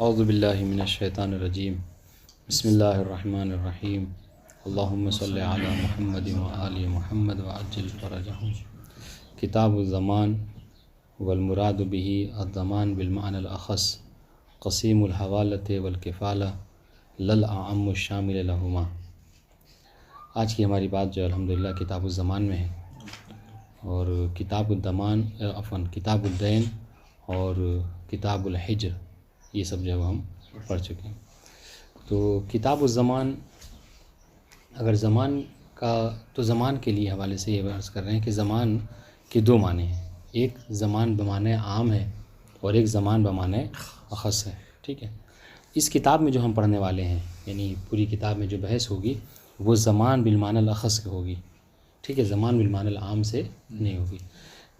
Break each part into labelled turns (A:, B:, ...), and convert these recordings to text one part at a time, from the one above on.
A: اعوذ باللہ من الشیطان الرجیم بسم اللہ الرحمن الرحیم اللہم صلی علی محمد وآل محمد وعجل فرجہم۔ کتاب الزمان والمراد به الضمان بالمعنى الأخص قسیم الحوالۃ والکفالہ للأعم الشامل لہما۔ آج کی ہماری بات جو الحمدللہ کتاب الزمان میں ہے، اور کتاب الضمان کتاب الدین اور کتاب الحجر یہ سب جو ہم پڑھ چکے ہیں۔ تو کتاب الزمان، اگر زمان کا تو زمان کے لیے حوالے سے یہ عرض کر رہے ہیں کہ زمان کے دو معنی ہیں، ایک زمان بمعنی عام ہے اور ایک زمان بمعنی اخص ہے، ٹھیک ہے۔ اس کتاب میں جو ہم پڑھنے والے ہیں، یعنی پوری کتاب میں جو بحث ہوگی وہ زمان بالمعنی الاخص کی ہوگی، ٹھیک ہے، زمان بالمعنی العام سے نہیں ہوگی۔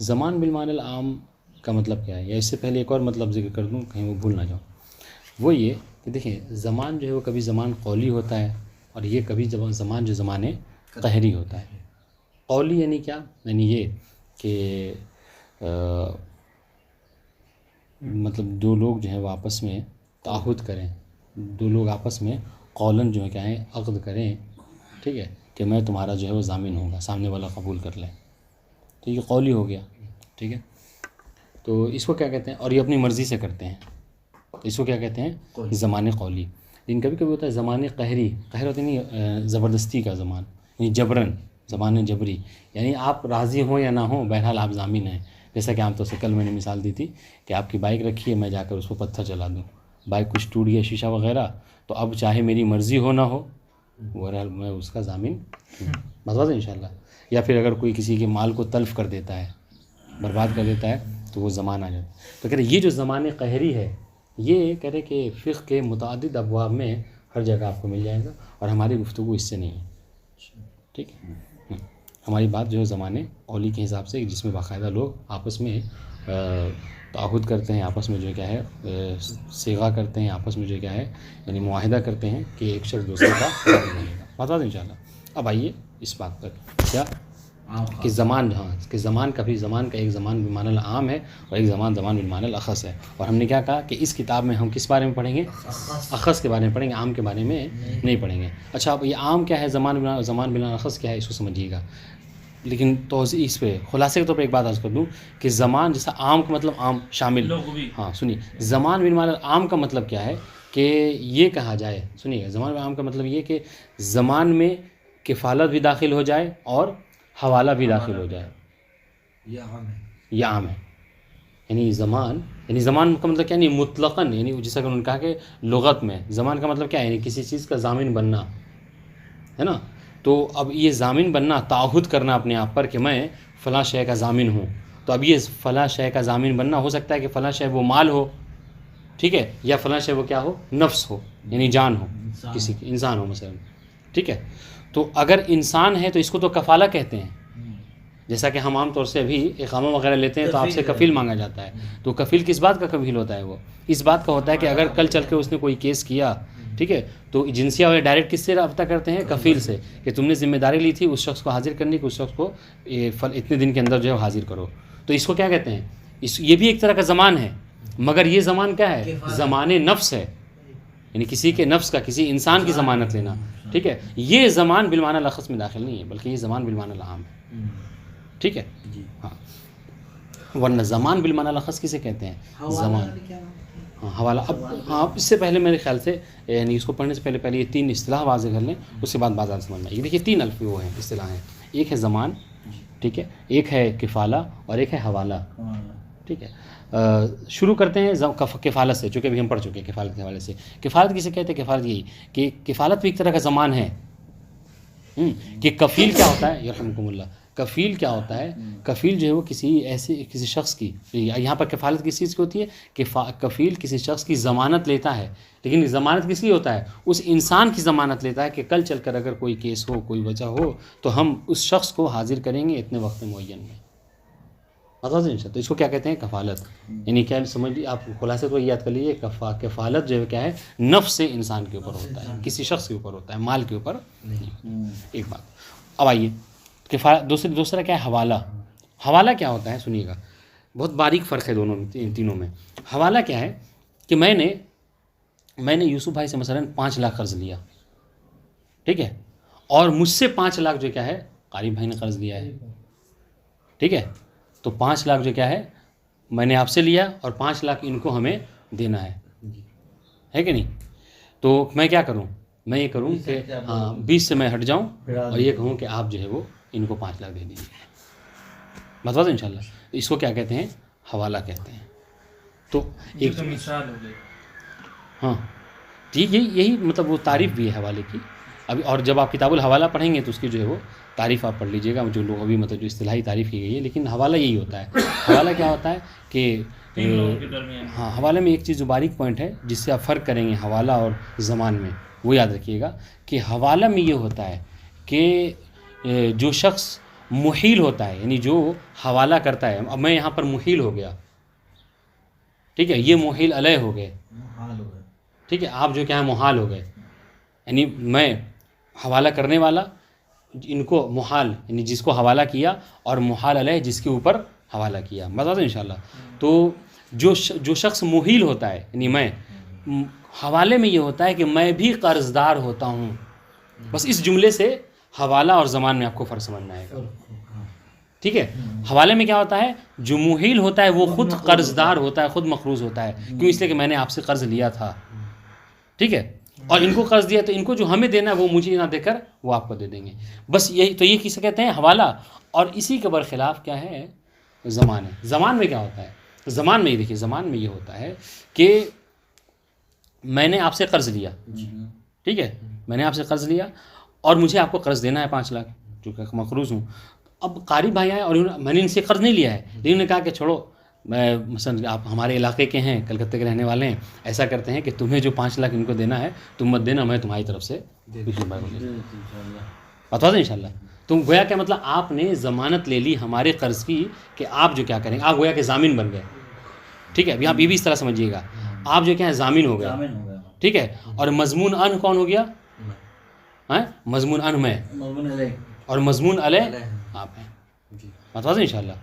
A: زمان بالمعنی العام کا مطلب کیا ہے، یا اس سے پہلے ایک اور مطلب ذکر کر دوں کہیں وہ بھول نہ جاؤں، وہ یہ کہ دیکھیں زمان جو ہے وہ کبھی زمان قولی ہوتا ہے اور یہ کبھی زمان جو زمان قہری ہوتا ہے۔ قولی یعنی کیا، یعنی یہ کہ مطلب دو لوگ جو ہیں وہ آپس میں تعہد کریں، دو لوگ آپس میں قولاً جو ہے کیا ہے عقد کریں، ٹھیک ہے، کہ میں تمہارا جو ہے وہ ضامن ہوں گا، سامنے والا قبول کر لے، تو یہ قولی ہو گیا، ٹھیک ہے۔ تو اس کو کیا کہتے ہیں، اور یہ اپنی مرضی سے کرتے ہیں، اس کو کیا کہتے ہیں زمان قولی۔ لیکن کبھی کبھی ہوتا ہے زمان قہری، قہر ہوتا ہے نہیں زبردستی کا زمان، یعنی جبراً، زمان جبری، یعنی آپ راضی ہوں یا نہ ہوں بہرحال آپ ضامن ہیں۔ جیسا کہ عام طور سے کل میں نے مثال دی تھی کہ آپ کی بائک رکھی ہے، میں جا کر اس کو پتھر چلا دوں، بائک کچھ ٹوٹ گیا شیشہ وغیرہ، تو اب چاہے میری مرضی ہو نہ ہو بہرحال میں اس کا ضامن بتا دیں انشاءاللہ۔ یا پھر اگر کوئی کسی کے مال کو تلف کر دیتا ہے، برباد کر دیتا ہے، تو وہ زمان آ جاتا ہے۔ تو کہہ رہے یہ جو زمان قہری ہے، یہ کہہ رہے کہ فقہ کے متعدد ابواب میں ہر جگہ آپ کو مل جائے گا، اور ہماری گفتگو اس سے نہیں ہے، ٹھیک ہے۔ ہماری بات جو ہے زمانے قولی کے حساب سے، جس میں باقاعدہ لوگ آپس میں تعہد کرتے ہیں، آپس میں جو کیا ہے صیغہ کرتے ہیں، آپس میں جو کیا ہے یعنی معاہدہ کرتے ہیں کہ ایک شخص دوسرے کا بنے گا، بتا دیں انشاءاللہ۔ اب آئیے اس بات پر کیا کہ زمان، ہاں کہ زمان کا بھی، زمان کا ایک زمان بالمعنی العام ہے اور ایک زمان بالمعنی الاخص ہے۔ اور ہم نے کیا کہا کہ اس کتاب میں ہم کس بارے میں پڑھیں گے، اخص کے بارے میں پڑھیں گے، عام کے بارے میں نہیں پڑھیں گے۔ اچھا اب یہ عام کیا ہے، زمان بالمعنی الاخص کیا ہے، اس کو سمجھیے گا۔ لیکن توضیح اس پہ خلاصے کے طور پہ ایک بات عرض کر دوں کہ زمان جیسا عام کا مطلب عام شامل، ہاں سنیے، زمان بالمعنی عام کا مطلب کیا ہے کہ یہ کہا جائے، سنیے، زمان عام کا مطلب یہ کہ زمان میں کفالت بھی داخل ہو جائے اور حوالہ بھی داخل ہو جائے، یہ عام ہے۔ یعنی زمان کا مطلب کیا، یعنی مطلقاً، یعنی جیسا کہ انہوں نے کہا کہ لغت میں زمان کا مطلب کیا ہے، یعنی کسی چیز کا ضامن بننا ہے نا۔ تو اب یہ ضامن بننا، تعہد کرنا اپنے آپ پر کہ میں فلاں شے کا ضامن ہوں، تو اب یہ فلاں شے کا ضامن بننا ہو سکتا ہے کہ فلاں شے وہ مال ہو، ٹھیک ہے، یا فلاں شے وہ کیا ہو، نفس ہو، یعنی جان ہو، کسی کی انسان ہو مثلا، ٹھیک ہے۔ تو اگر انسان ہے تو اس کو تو کفالہ کہتے ہیں، جیسا کہ ہم عام طور سے ابھی اقامہ وغیرہ لیتے ہیں تو آپ سے کفیل مانگا جاتا ہے، تو کفیل کس بات کا کفیل ہوتا ہے، وہ اس بات کا ہوتا ہے کہ اگر کل چل کے اس نے کوئی کیس کیا، ٹھیک ہے، تو ایجنسیاں والے ڈائریکٹ کس سے رابطہ کرتے ہیں، کفیل سے، کہ تم نے ذمہ داری لی تھی اس شخص کو حاضر کرنے کی، اس شخص کو اتنے دن کے اندر جو ہے حاضر کرو، تو اس کو کیا کہتے ہیں، یہ بھی ایک طرح کا زمان ہے، مگر یہ زمان کیا ہے، زمان نفس ہے، یعنی کسی کے نفس کا، کسی انسان کی ضمانت لینا، ٹھیک ہے۔ یہ زمان بالمعنی الاخص میں داخل نہیں ہے، بلکہ یہ زمان بالمعنی العام ہے، ٹھیک ہے، ہاں۔ ورنہ زمان بالمعنی الاخص کسے کہتے ہیں، زمان، ہاں حوالہ۔ اب ہاں اس سے پہلے میرے خیال سے یعنی اس کو پڑھنے سے پہلے یہ تین اصطلاح واضح کر لیں، اس کے بعد بازار سمجھ میں آئے گی۔ دیکھیے تین الف وہ ہیں، اصطلاح ہیں، ایک ہے زمان، ٹھیک ہے، ایک ہے کفالہ اور ایک ہے حوالہ، ٹھیک ہے۔ شروع کرتے ہیں کفالت سے، چونکہ ابھی ہم پڑھ چکے ہیں کفالت کے حوالے سے۔ کفالت کسے کہتے ہیں، کفالت یہی کہ کفالت بھی ایک طرح کا زمان ہے، کہ کفیل کیا ہوتا ہے، یرحمکم اللہ، کفیل کیا ہوتا ہے، کفیل جو ہے وہ کسی شخص کی، یہاں پر کفالت کس چیز کی ہوتی ہے کہ کفیل کسی شخص کی ضمانت لیتا ہے، لیکن ضمانت کس لیے ہوتا ہے، اس انسان کی ضمانت لیتا ہے کہ کل چل کر اگر کوئی کیس ہو، کوئی وجہ ہو، تو ہم اس شخص کو حاضر کریں گے اتنے وقت معین میں، تو اس کو کیا کہتے ہیں، کفالت۔ یعنی کیا سمجھ لیجیے آپ، خلاصے تو یاد کر لیجیے، کفالت جو ہے کیا ہے، نفس سے انسان کے اوپر ہوتا ہے، کسی شخص کے اوپر ہوتا ہے، مال کے اوپر نہیں، ایک بات۔ اب آئیے دوسرا کیا ہے، حوالہ۔ حوالہ کیا ہوتا ہے، سنیے گا، بہت باریک فرق ہے دونوں تینوں میں۔ حوالہ کیا ہے کہ میں نے میں نے یوسف بھائی سے مثلاً 5 لاکھ قرض لیا، ٹھیک ہے، اور مجھ سے 5 لاکھ جو کیا ہے قاری بھائی نے قرض لیا ہے، ٹھیک ہے، تو 5 لاکھ جو کیا ہے میں نے آپ سے لیا اور 5 لاکھ ان کو ہمیں دینا ہے کہ نہیں؟ تو میں کیا کروں؟ میں یہ کروں کہ ہاں 20 سے میں ہٹ جاؤں اور یہ کہوں کہ آپ جو ہے وہ ان کو 5 لاکھ دے دیجیے، بتوا دو ان شاء اللہ. اس کو کیا کہتے ہیں؟ حوالہ کہتے ہیں. تو ایک
B: مثال ہو گئی.
A: ہاں جی، یہی مطلب وہ تعریف بھی ہے حوالے کی. ابھی اور جب آپ کتاب الحوالہ پڑھیں گے تو اس کی جو ہے وہ تعریف آپ پڑھ لیجیے گا، جو لغوی مطلب جو اصطلاحی تعریف کی گئی ہے. لیکن حوالہ یہی ہوتا ہے. حوالہ کیا ہوتا ہے کہ ہاں حوالے میں ایک چیز جو باریک پوائنٹ ہے جس سے آپ فرق کریں گے حوالہ اور زمان میں، وہ یاد رکھیے گا کہ حوالہ میں یہ ہوتا ہے کہ جو شخص محیل ہوتا ہے، یعنی جو حوالہ کرتا ہے، اب میں یہاں پر محیل ہو گیا، ٹھیک ہے، یہ محیل علیہ ہو گئے، ٹھیک ہے، آپ جو کیا ہے محال ہو گئے، یعنی میں حوالہ کرنے والا ان کو محال، یعنی جس کو حوالہ کیا، اور محال علیہ جس کے اوپر حوالہ کیا. بتا دوں انشاءاللہ. تو جو شخص محیل ہوتا ہے، یعنی میں، حوالے میں یہ ہوتا ہے کہ میں بھی قرض دار ہوتا ہوں. بس اس جملے سے حوالہ اور زمان میں آپ کو فرق سمجھنا ہے، ٹھیک ہے. حوالے میں کیا ہوتا ہے؟ جو محیل ہوتا ہے وہ خود قرض دار ہوتا ہے، خود مقروض ہوتا ہے. کیوں؟ اس لیے کہ میں نے آپ سے قرض لیا تھا، ٹھیک ہے، اور ان کو قرض دیا تو ان کو جو ہمیں دینا ہے وہ مجھے نہ دے کر وہ آپ کو دے دیں گے. بس یہی تو، یہ کسے کہتے ہیں؟ حوالہ. اور اسی کے برخلاف کیا ہے؟ زمان ہے. زمان میں کیا ہوتا ہے؟ زمان میں یہ دیکھیے، زمان میں یہ ہوتا ہے کہ میں نے آپ سے قرض لیا، ٹھیک ہے، میں نے آپ سے قرض لیا اور مجھے آپ کو قرض دینا ہے 5 لاکھ، جو کہ مقروض ہوں. اب قاری بھائی آئے اور میں نے ان سے قرض نہیں لیا ہے، لیکن انہوں نے کہا کہ چھوڑو، میں مثلا آپ ہمارے علاقے کے ہیں، کلکتہ کے رہنے والے ہیں، ایسا کرتے ہیں کہ تمہیں جو 5 لاکھ ان کو دینا ہے تم مت دینا، میں تمہاری طرف سے بتا دیں انشاءاللہ. تم گویا کہ مطلب آپ نے ضمانت لے لی ہمارے قرض کی کہ آپ جو کیا کریں گے، آپ گویا کہ ضامن بن گئے، ٹھیک ہے. ابھی آپ یہ بھی اس طرح سمجھیے گا، آپ جو کیا ہے ضامن ہو گئے، ٹھیک ہے. اور مضمون ان کون ہو گیا؟ مضمون ان میں، اور مضمون علیہ آپ ہیں. بتا دیں انشاءاللہ.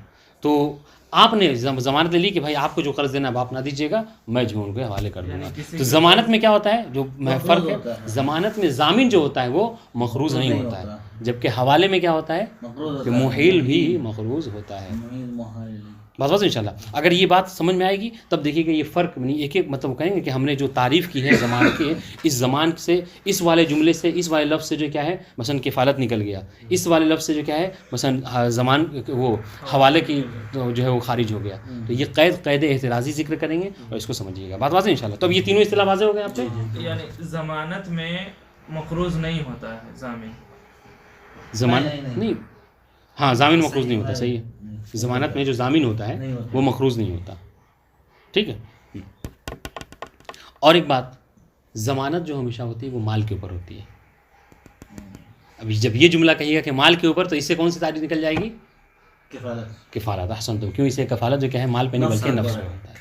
A: تو آپ نے ضمانت لے لی کہ بھائی آپ کو جو قرض دینا ہے آپ نہ دیجیے گا، میں جو ان کو حوالے کر دوں گا. تو ضمانت میں کیا ہوتا ہے؟ جو فرق ہے، ضمانت میں ضامن جو ہوتا ہے وہ مقروض نہیں ہوتا ہے، جبکہ حوالے میں کیا ہوتا ہے کہ محیل بھی مقروض ہوتا ہے. بس انشاءاللہ. اگر یہ بات سمجھ میں آئے گی تب دیکھیے گا یہ فرق نہیں. ایک ایک مطلب کہیں گے کہ ہم نے جو تعریف کی ہے زمان کی، اس زمان سے، اس والے جملے سے، اس والے لفظ سے جو کیا ہے مثلا کفالت نکل گیا، اس والے لفظ سے جو کیا ہے مثلا زمان وہ حوالے کی جو ہے وہ خارج ہو گیا. تو یہ قید اعتراضی ذکر کریں گے اور اس کو سمجھیے گا. بات واضح انشاءاللہ. تو اب یہ تینوں اصطلاح واضح ہو گئے آپ سے.
B: یعنی ضمانت میں مقروض نہیں ہوتا ہے ضامن،
A: ضمان نہیں، ہاں ضامن مقروض نہیں ہوتا، صحیح ہے. ضمانت میں جو ضامن ہوتا ہے وہ مقروض نہیں ہوتا، ٹھیک ہے. اور ایک بات، ضمانت جو ہمیشہ ہوتی ہے وہ مال کے اوپر ہوتی ہے. ابھی جب یہ جملہ کہیے گا کہ مال کے اوپر، تو اس سے کون سی تعریف نکل جائے گی؟ کفالت. احسن. تو کیوں؟ اسے کفالت جو کیا ہے مال پہ نہیں بلکہ نفس پہ ہوتا ہے.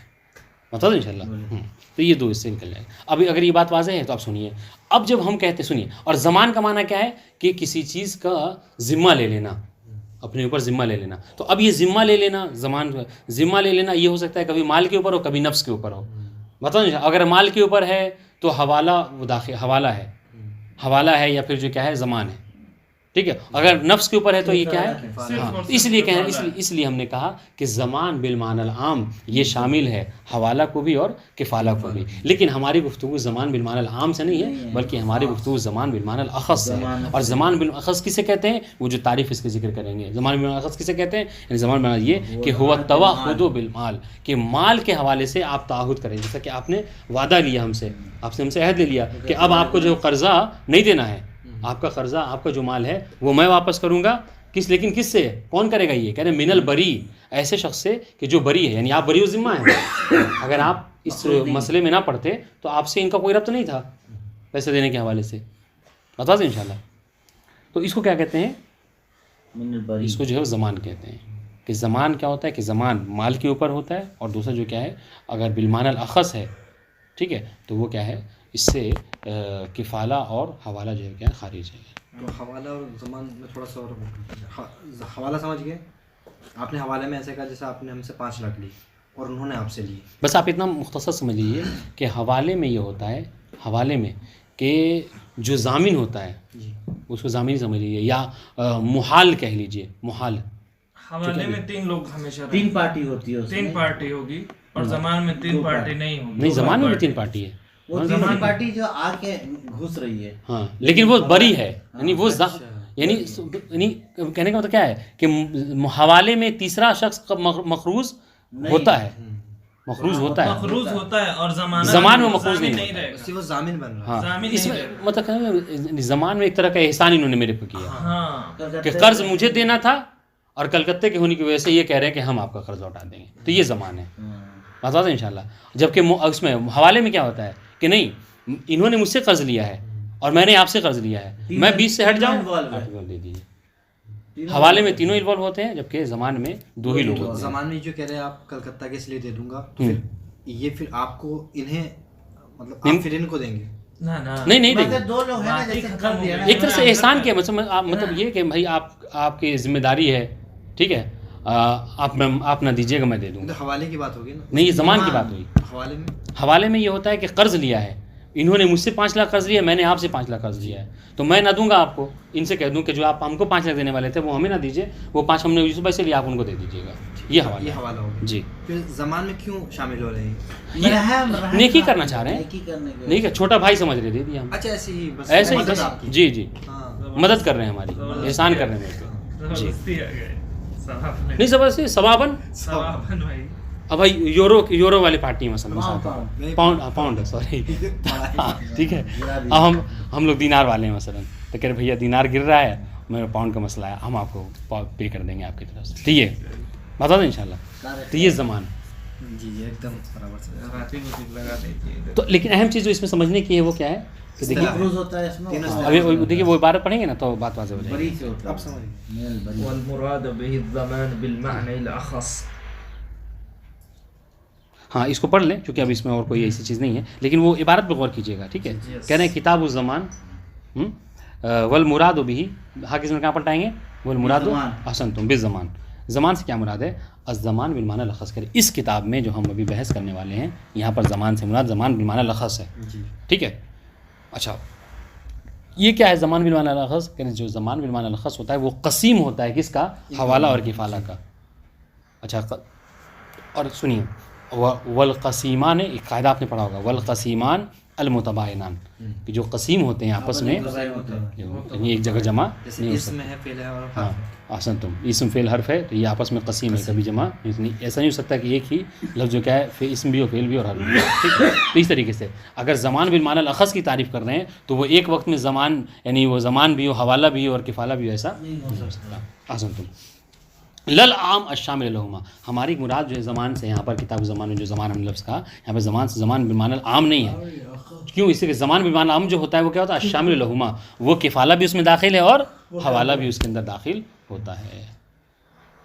A: بتا دو انشاءاللہ. تو یہ دو اس سے نکل جائے گا. ابھی اگر یہ بات واضح ہے تو آپ سنیے. اب جب ہم کہتے، سنیے، اور زمان کا معنی کیا ہے؟ کہ کسی چیز کا ذمہ لے لینا، اپنے اوپر ذمہ لے لینا. تو اب یہ ذمہ لے لینا، زمان ذمہ لے لینا، یہ ہو سکتا ہے کبھی مال کے اوپر ہو، کبھی نفس کے اوپر ہو. بتاؤ نہیں، اگر مال کے اوپر ہے تو حوالہ وہ داخل حوالہ ہے یا پھر جو کیا ہے زمان ہے، ٹھیک ہے. اگر نفس کے اوپر ہے تو یہ کیا ہے؟ ہاں. اس لیے کہیں اس لیے ہم نے کہا کہ زمان بالمعنی العام یہ شامل ہے حوالہ کو بھی اور کفالہ کو بھی. لیکن ہماری گفتگو زمان بالمعنی العام سے نہیں ہے، بلکہ ہماری گفتگو زمان بالمعنی الاخص سے ہے. اور زمان بالاخص کسے کہتے ہیں؟ وہ جو تعریف اس کے ذکر کریں گے. زمان بالاخص کسے کہتے ہیں؟ یعنی زمان بالمعنی یہ کہ ہوا التوعد بالمال، کہ مال کے حوالے سے آپ تعہد کریں. جیسا کہ آپ نے وعدہ لیا ہم سے عہد لے لیا کہ اب آپ کو جو قرضہ نہیں دینا ہے، آپ کا قرضہ، آپ کا جو مال ہے وہ میں واپس کروں گا. لیکن کس سے؟ کون کرے گا یہ؟ کہہ رہے من البری، ایسے شخص سے کہ جو بری ہے، یعنی آپ بری و ذمہ ہیں. اگر آپ اس مسئلے میں نہ پڑتے تو آپ سے ان کا کوئی ربط نہیں تھا پیسے دینے کے حوالے سے. بتا دیں انشاءاللہ. تو اس کو کیا کہتے ہیں؟ اس کو جو ہے زمان کہتے ہیں. کہ زمان کیا ہوتا ہے؟ کہ زمان مال کے اوپر ہوتا ہے، اور دوسرا جو کیا ہے اگر بالمعنی الاخص ہے، ٹھیک ہے، تو وہ کیا ہے اس سے کفالہ اور حوالہ جو ہے کیا خارج ہے.
C: تو حوالہ اور زمان میں تھوڑا سا اور حوالہ سمجھ گئے آپ نے. حوالے میں ایسے کہا جیسے آپ نے ہم سے 5 لاکھ لی اور انہوں نے آپ سے لی.
A: بس آپ اتنا مختصر سمجھ لیجیے کہ حوالے میں یہ ہوتا ہے حوالے میں کہ جو ضامن ہوتا ہے
C: جی
A: اس کو ضامن سمجھ لیجیے یا محال کہہ لیجیے محال.
B: حوالے میں 3 لوگ ہمیشہ رہیں
D: 3 پارٹی ہوتی ہے اس میں.
B: 3 پارٹی ہوگی اور زمان میں 3 پارٹی نہیں ہوگی.
A: نہیں زمان میں بھی 3 پارٹی ہے
D: وہ تیسری پارٹی جو آ کے گھس رہی ہے.
A: ہاں لیکن وہ بری ہے یعنی وہ یعنی کہنے کا مطلب کیا ہے کہ حوالے میں تیسرا شخص مخروض ہوتا ہے مخروض ہوتا ہے
B: مخروض ہوتا ہے اور
A: زمان میں مخروض نہیں
B: نہیں رہے گا.
C: صرف وہ ضامن بن رہا
A: ہاں
B: ضامن
A: اس
B: نہیں
A: میں
B: رہے گا.
A: مطلب کہنے زمان میں ایک طرح کا احسان انہوں نے میرے پہ کیا
B: ہاں
A: کہ قرض مجھے دینا تھا اور کلکتے کے ہونے کی وجہ سے یہ کہہ رہے ہیں کہ ہم آپ کا قرض لوٹا دیں گے. تو یہ زمان ہے بات ہے ان شاء اللہ. جبکہ اس میں حوالے میں کیا ہوتا ہے کہ نہیں انہوں نے مجھ سے قرض لیا ہے اور میں نے آپ سے قرض لیا ہے میں بیچ سے ہٹ جاؤں آپ کو دے دیجیے. حوالے میں تینوں انوالو ہوتے ہیں جبکہ زمان میں 2 ہی لوگ ہوتے ہیں.
C: زمان میں جو کہہ رہے ہیں آپ کلکتہ کے اس لیے دے دوں گا تو پھر یہ پھر آپ کو انہیں مطلب آپ پھر ان کو دیں گے
A: نہیں دیں گے.
D: 2 لوگ ہیں نا جیسے کر دیا نا
A: ایک طرح سے احسان کیا مطلب یہ کہ بھائی آپ کی ذمہ داری ہے ٹھیک ہے آپ نہ دیجیے گا میں دے دوں گا.
C: حوالے کی بات ہوگی نا.
A: نہیں یہ زمان کی بات ہوئی. حوالے میں یہ ہوتا ہے کہ قرض لیا ہے انہوں نے مجھ سے 5 لاکھ قرض لیا میں نے آپ سے 5 لاکھ قرض لیا ہے تو میں نہ دوں گا آپ کو. ان سے کہہ دوں کہ جو آپ ہم کو 5 لاکھ دینے والے تھے وہ ہمیں نہ دیجیے وہ 5 ہم نے یوسف بھائی سے لیا آپ ان کو دے دیجیے گا. یہ حوالہ
C: ہوگا.
A: جی
C: پھر زمان میں کیوں شامل ہو رہے ہیں؟
A: نیکی کرنا چاہ رہے ہیں نہیں کہ چھوٹا بھائی سمجھ رہے دے دیا ہم
C: اچھا ایسے ہی بس
A: ایسے ہی
C: مدد
A: بس
C: آپ کی.
A: جی
C: ہاں
A: مدد کر رہے ہیں ہماری احسان کر رہے ہیں جی.
B: زبردستی آ گئے
A: نہیں زبردستی ثواباً
B: ثواباً بھائی.
A: اب بھائی یورو والی پارٹی مثلا پاؤنڈ سوری ٹھیک ہے. اب ہم لوگ دینار والے ہیں مثلا تو کہہ رہے بھیا دینار گر رہا ہے میرا پاؤنڈ کا مسئلہ ہے ہم آپ کو پے کر دیں گے آپ کی طرف سے. ٹھیک ہے بتا دیں ان شاء اللہ. تو یہ زمان
C: جی جی ایک دم برابر سے.
B: راتی کو لگا دیتی
A: تو لیکن اہم چیز جو اس میں سمجھنے کی ہے وہ کیا ہے کہ دیکھیے
D: مخروض ہوتا ہے اس میں.
A: ابھی دیکھیے وہ عبارت پڑھیں گے نا تو بات واضح ہو جائے گی.
D: بری سے ہوتا
C: اب سمجھ گئے.
D: ہے.
B: والمراد به الزمان بالمعنى الاخص.
A: ہاں اس کو پڑھ لیں کیونکہ اب اس میں اور کوئی ایسی چیز نہیں ہے لیکن وہ عبارت پہ غور کیجیے گا ٹھیک ہے. کہہ رہے ہیں کتاب الزمان والمراد به حافظ میں کہاں پلٹائیں گے والمراد احسنتم بالزمان. زمان سے کیا مراد ہے الزمان بالمعنی الاخص. کرے اس کتاب میں جو ہم ابھی بحث کرنے والے ہیں یہاں پر زمان سے مراد زمان بالمعنی الاخص ہے ٹھیک ہے. اچھا یہ کیا ہے زمان بالمعنی الاخص؟ کہ جو زمان بالمعنی الاخص ہوتا ہے وہ قسیم ہوتا ہے کس کا حوالہ اور کفالہ کا. اچھا اور سنیے والقسیمان ایک قاعدہ آپ نے پڑھا ہوگا والقسیمان المتباینان کہ جو قسیم ہوتے ہیں آپس میں یعنی ایک جگہ جمع نہیں ہو سکتا. ہاں احسن تم اسم فعل حرف ہے تو یہ آپس میں قسیم ہے کبھی جمع ایسا نہیں ہو سکتا کہ ایک ہی لفظ جو کیا ہے اسم بھی ہو فعل بھی اور حرف بھی. ٹھیک ہے تو اس طریقے سے اگر زمان بالمعنی الاخص کی تعریف کر رہے ہیں تو وہ ایک وقت میں زمان یعنی وہ زمان بھی ہو حوالہ بھی ہو اور کفالہ بھی ہو ایسا نہیں ہو سکتا. احسن تم لل عام الشامل لہما. ہماری مراد جو ہے زمان سے یہاں پر کتاب زمان میں جو زمان ہم لفظ کا یہاں پہ زمان سے زمان بالمعنی عام نہیں ہے. کیوں؟ اس لیے کہ زمان بالمعنی عام جو ہوتا ہے وہ کیا ہوتا ہے الشامل لہما. وہ کفالہ بھی اس میں داخل ہے اور حوالہ بھی اس کے اندر داخل ہوتا ہے.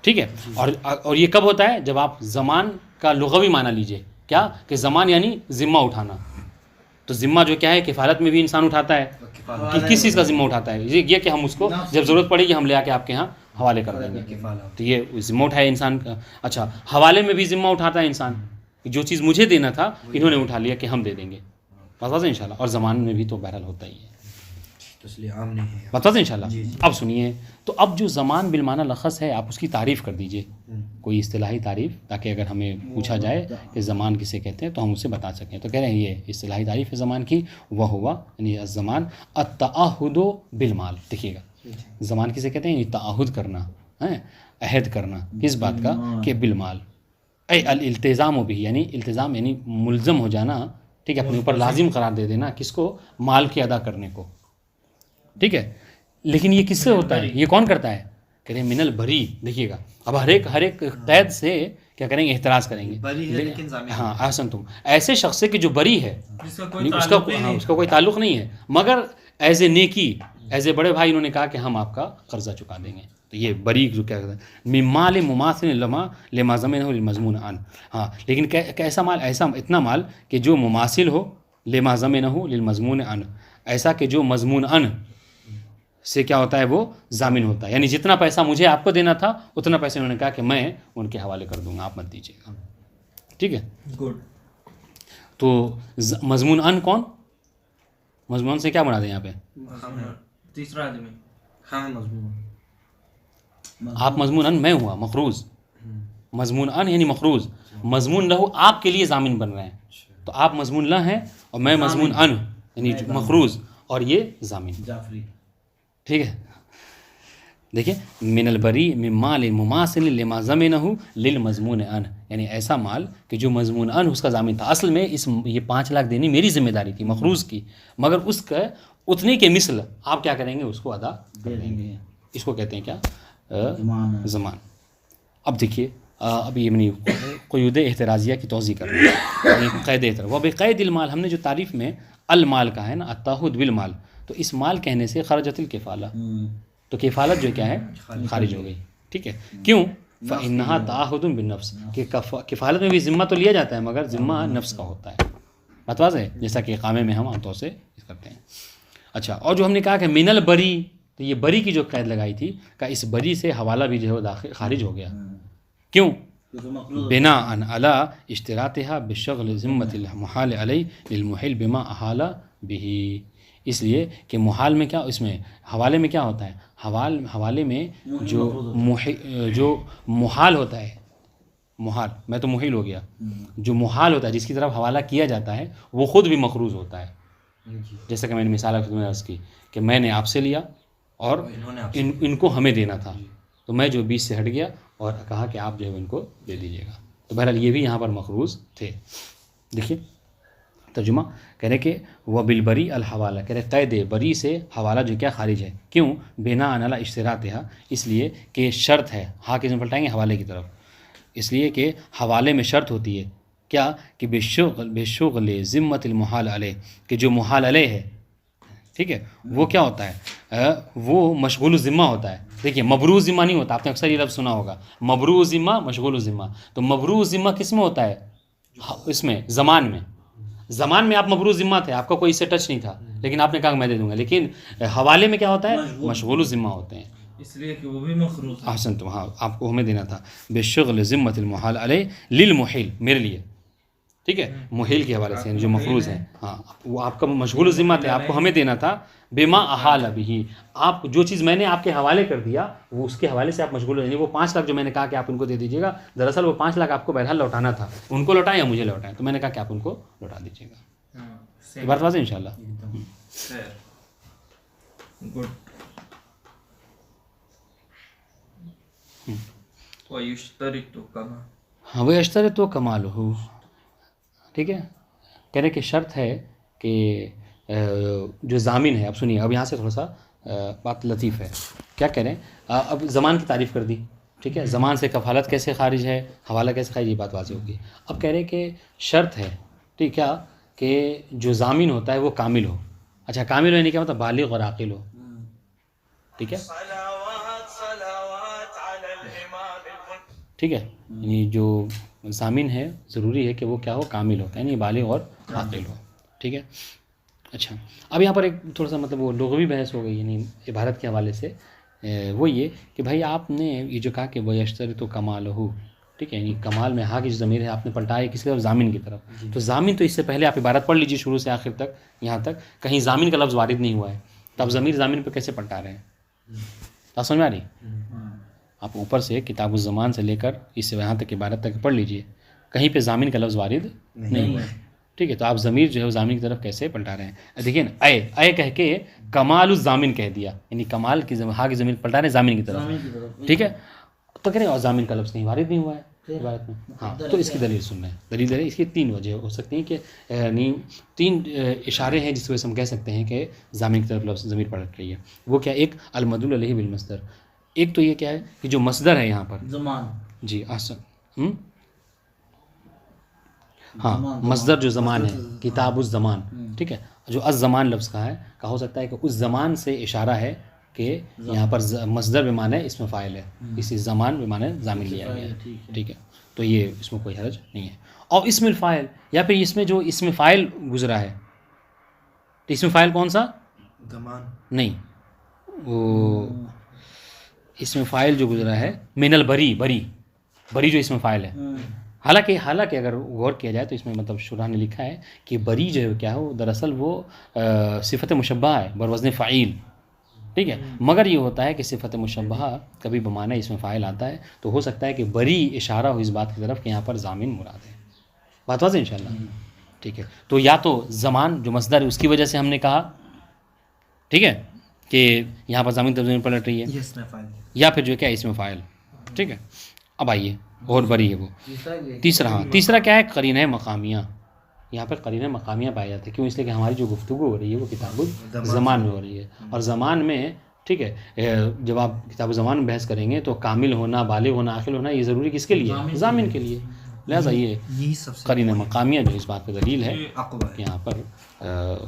A: ٹھیک ہے اور یہ کب ہوتا ہے جب آپ زمان کا لغوی معنی لیجئے کیا کہ زمان یعنی ذمہ اٹھانا. تو ذمہ جو کیا ہے کفالت میں بھی انسان اٹھاتا ہے کہ کس چیز کا ذمہ اٹھاتا ہے یہ کہ ہم اس کو جب ضرورت پڑے گی ہم لے آ کے آپ کے یہاں حوالے کر دیں گے. تو یہ ذمہ اٹھایا انسان کا. اچھا حوالے میں بھی ذمہ اٹھاتا ہے انسان جو چیز مجھے دینا تھا انہوں نے اٹھا لیا کہ ہم دے دیں گے. بتا دیں انشاءاللہ. اور زمان میں بھی تو بہرحال ہوتا ہی ہے
C: تو اس لیے عام نہیں ہے.
A: بتا دیں انشاءاللہ. اب سنیے تو اب جو زمان بالمعنی الاخص ہے آپ اس کی تعریف کر دیجئے کوئی اصطلاحی تعریف تاکہ اگر ہمیں پوچھا جائے کہ زمان کسے کہتے ہیں تو ہم اسے بتا سکیں. تو کہہ رہے ہیں یہ اصطلاحی تعریف ہے زمان کی وہ ہوا یعنی الزمان التعہد بالمال. دیکھیے گا زمان کسے کہتے ہیں یعنی تعہد کرنا عہد کرنا کس بات کا کہ بالمال اے الالتزام بھی یعنی التزام یعنی ملزم ہو جانا. ٹھیک ہے اپنے اوپر لازم قرار دے دینا کس کو مال کی ادا کرنے کو. ٹھیک ہے لیکن یہ کس سے ہوتا ہے یہ کون کرتا ہے کہہ رہے ہیں من البری. دیکھیے گا اب ہر ایک قید سے کیا کریں گے احتراز کریں گے. ہاں احسن تم ایسے شخص سے کہ جو بری ہے اس کا کوئی تعلق نہیں ہے مگر ایز اے نیکی ایز اے بڑے بھائی انہوں نے کہا کہ ہم آپ کا قرضہ چکا دیں گے. تو یہ بری جو کیا کہتے ہیں مال مماثل لما لما ضمن ہو للمضمون عن. ہاں لیکن کیسا مال ایسا اتنا مال کہ جو مماثل ہو لما ضمن ہو للمضمون عن ایسا کہ جو مضمون عن سے کیا ہوتا ہے وہ ضامن ہوتا ہے. یعنی جتنا پیسہ مجھے آپ کو دینا تھا اتنا پیسہ انہوں نے کہا کہ میں ان کے حوالے کر دوں گا آپ مت دیجیے گا. ٹھیک ہے
B: گڈ.
A: تو مضمون عن کون مضمون سے کیا مراد ہے یہاں پہ؟
B: تیسرا آدمی.
C: ہاں مضمون.
A: آپ مضمون ان میں ہوا مخروض. مضمون ان یعنی مخروض. مضمون لہو آپ کے لیے ضامن بن رہے ہیں. تو آپ مضمون لہ ہیں اور میں مضمون ان یعنی مخروض اور یہ ضامن.
D: جعفری.
A: ٹھیک ہے. دیکھیں من البری من مال مماثل لما ضمنہ للمضمون ان، یعنی ایسا مال کہ جو مضمون ان اس کا ضامن تھا. اصل میں یہ 5 لاکھ دینی میری ذمہ داری تھی مخروض کی، مگر اس کا اتنے کے مثل آپ کیا کریں گے، اس کو ادا کر دیں گے. اس کو کہتے ہیں کیا؟ زمان. اب دیکھیے اب یہ منی قیود احترازیہ کی توضیح کر رہے ہیں، یعنی قید احتراز. وہ بقید المال، ہم نے جو تعریف میں المال کا ہے نا، التعہد بالمال، تو اس مال کہنے سے خرجت الکفالہ، تو کفالت جو کیا ہے خارج ہو گئی. ٹھیک ہے. کیوں؟ فإنها تعہد بالنفس، کہ کفالت میں بھی ذمہ تو لیا جاتا ہے مگر ذمہ نفس کا ہوتا ہے. بات واضح ہے، جیسا کہ اقامے میں ہم عام طور سے کرتے ہیں. اچھا، اور جو ہم نے کہا کہ من البری، تو یہ بری کی جو قید لگائی تھی کہ اس بری سے حوالہ بھی جو ہے وہ داخل خارج ہو گیا. کیوں؟ بنا ان علی اشتراطها بشغل ذمۃ المحال علی للمحل بما احال به، اس لیے کہ محال میں کیا، اس میں حوالے میں کیا ہوتا ہے، حوالے میں جو محال ہوتا ہے، محال میں تو محیل ہو گیا، جو محال ہوتا ہے جس کی طرف حوالہ کیا جاتا ہے وہ خود بھی مقروض ہوتا ہے. جیسا کہ میں نے مثال آپ میں عرض کی کہ میں نے آپ سے لیا اور ان کو ہمیں دینا تھا، تو میں جو 20 سے ہٹ گیا اور کہا کہ آپ جو ہے ان کو دے دیجیے گا، تو بہرحال یہ بھی یہاں پر مقروض تھے. دیکھیے ترجمہ کہہ رہے کہ وہ بالبری الحوالہ، کہہ رہے قید بری سے حوالہ جو کیا خارج ہے. کیوں؟ بنا علی اشتراطها، اس لیے کہ شرط ہے، ہاں کس میں پلٹائیں گے حوالے کی طرف، اس لیے کہ حوالے میں شرط ہوتی ہے کیا کہ بشغل ذمۃ المحال علیہ، کہ جو محال علیہ ہے، ٹھیک ہے، وہ کیا ہوتا ہے، وہ مشغول الذمہ ہوتا ہے. دیکھیے مبروز ذمہ نہیں ہوتا، آپ نے اکثر یہ لفظ سنا ہوگا، مبروز ذمہ مشغول الذمہ. تو مبروز ذمہ کس میں ہوتا ہے؟ اس میں زمان میں آپ مبروز ذمہ تھے، آپ کا کوئی اس سے ٹچ نہیں تھا، لیکن آپ نے کہا میں دے دوں گا. لیکن حوالے میں کیا ہوتا ہے؟ مشغول الذمہ ہوتے ہیں،
B: اس لیے کہ وہ بھی مخروض ہے.
A: احسن، تو ہاں آپ کو ہمیں دینا تھا. بشغل ذمۃ المحال علیہ للمحیل، میرے لیے، ٹھیک ہے، محیل کے حوالے سے یعنی جو مفروض ہیں، ہاں وہ آپ کا مشغول الذمہ تھے، آپ کو ہمیں دینا تھا. بما احال به، آپ جو چیز میں نے آپ کے حوالے کر دیا وہ اس کے حوالے سے آپ مشغول ہو، یعنی وہ 5 لاکھ جو میں نے کہا کہ آپ ان کو دے دیجیے گا، دراصل وہ 5 لاکھ آپ کو بہرحال لوٹانا تھا. ان کو لوٹائیں یا مجھے لوٹائیں، تو میں نے کہا کہ آپ ان کو لوٹا دیجیے گا. یہ بات واضح انشاءاللہ.
B: گڈ. وَيُشْتَرِطُ كَمَا،
A: ہاں وہ اشترط تو کمال ہو. ٹھیک ہے، کہہ رہے کہ شرط ہے کہ جو ضامن ہے، اب سنیے، اب یہاں سے تھوڑا سا بات لطیف ہے. کیا کہہ رہے ہیں، اب زمان کی تعریف کر دی، ٹھیک ہے، زمان سے کفالت کیسے خارج ہے، حوالہ کیسے خارج، یہ بات واضح ہوگی. اب کہہ رہے کہ شرط ہے، ٹھیک ہے، کہ جو ضامن ہوتا ہے وہ کامل ہو. اچھا، کامل ہونے کیا مطلب؟ بالغ اور عاقل ہو. ٹھیک ہے، ٹھیک ہے، یعنی جو ضامن ہے ضروری ہے کہ وہ کیا ہو، کامل ہو، یعنی بالغ اور عاقل ہو. ٹھیک ہے. اچھا، اب یہاں پر ایک تھوڑا سا مطلب وہ لغوی بحث ہو گئی، یعنی عبارت کے حوالے سے، وہ یہ کہ بھائی آپ نے یہ جو کہا کہ وہ یشترط کمال ہو، ٹھیک ہے، یعنی کمال میں ہاں کی جو ضمیر ہے آپ نے پلٹایا کس کی طرف؟ ضامن کی طرف. تو ضامن، تو اس سے پہلے آپ عبارت پڑھ لیجیے شروع سے آخر تک، یہاں تک کہیں ضامن کا لفظ وارد نہیں ہوا ہے، تو آپ ضمیر ضامن پہ کیسے پلٹا رہے ہیں؟ آپ سمجھ میں آ رہی؟ آپ اوپر سے کتاب الزمان سے لے کر اس سے یہاں تک عبارت تک پڑھ لیجئے، کہیں پہ ضامن کا لفظ وارد نہیں ہوا ہے. ٹھیک ہے، تو آپ ضمیر جو ہے وہ ضامن کی طرف کیسے پلٹا رہے ہیں؟ دیکھیے نا، اے کہہ کے کمال الضامن کہہ دیا، یعنی کمال کی ہاں کی ضمیر پلٹا رہے ہیں ضامن کی طرف. ٹھیک ہے، تو کہہ رہے ہیں اور ضامن کا لفظ کہیں وارد نہیں ہوا ہے عبارت میں. ہاں، تو اس کی دلیل سن رہے ہیں. دلیل اس کی 3 وجہ ہو سکتی ہیں، کہ یعنی 3 اشارے ہیں جس وجہ سے ہم کہہ سکتے ہیں کہ ضامن کی طرف لفظ ضمیر پلٹ رہی ہے. وہ کیا؟ ایک المدلول علیہ بالمصدر، ایک تو یہ کیا ہے کہ جو مصدر ہے یہاں پر
D: زمان،
A: جی احسن، ہاں مصدر جو زمان ہے، کتاب الزمان، ٹھیک ہے، جو الزمان لفظ کا ہے، کہا ہو سکتا ہے کہ اس زمان سے اشارہ ہے کہ یہاں پر مصدر بمعنی اسم فاعل ہے، اسی زمان بمعنی ضامن لیا گیا ہے. ٹھیک ہے، تو یہ اس میں کوئی حرج نہیں ہے. اور اسم الفاعل، یا پھر اس میں جو اسم فاعل گزرا ہے، تو اسم فاعل کون سا؟
C: زمان
A: نہیں، وہ اسم فاعل جو گزرا ہے من البری، بری جو اسم فاعل ہے، حالانکہ اگر غور کیا جائے تو اس میں مطلب شرح نے لکھا ہے کہ بری جو ہے کیا ہو دراصل وہ صفت مشبہ ہے بروزن فعیل، ٹھیک ہے، مگر یہ ہوتا ہے کہ صفت مشبہ کبھی بمعنی اس میں فاعل آتا ہے، تو ہو سکتا ہے کہ بری اشارہ ہو اس بات کی طرف کہ یہاں پر ضامن مراد ہے. بات واضح انشاءاللہ. ٹھیک ہے، تو یا تو زمان جو مصدر ہے اس کی وجہ سے ہم نے کہا، ٹھیک ہے، کہ یہاں پر ضامن ترجمہ پلٹ رہی ہے،
C: اس میں فائل
A: یا پھر جو ہے کیا اس میں فاعل. ٹھیک ہے، اب آئیے اور بری ہے وہ تیسرا کیا ہے؟ قرینہ مقامیہ. یہاں پر قرینہ مقامیہ پائی جاتی ہے. کیوں؟ اس لیے کہ ہماری جو گفتگو ہو رہی ہے وہ کتاب الزمان میں ہو رہی ہے، اور زمان میں ٹھیک ہے جب آپ کتاب الزمان میں بحث کریں گے تو کامل ہونا، بالغ ہونا، عاقل ہونا یہ ضروری کس کے لیے؟ ضامن کے لیے. لہٰذا
C: یہی سب سے
A: قرینہ مقامیہ جو اس بات پہ دلیل ہے
C: عقبہ
A: کہ یہاں پر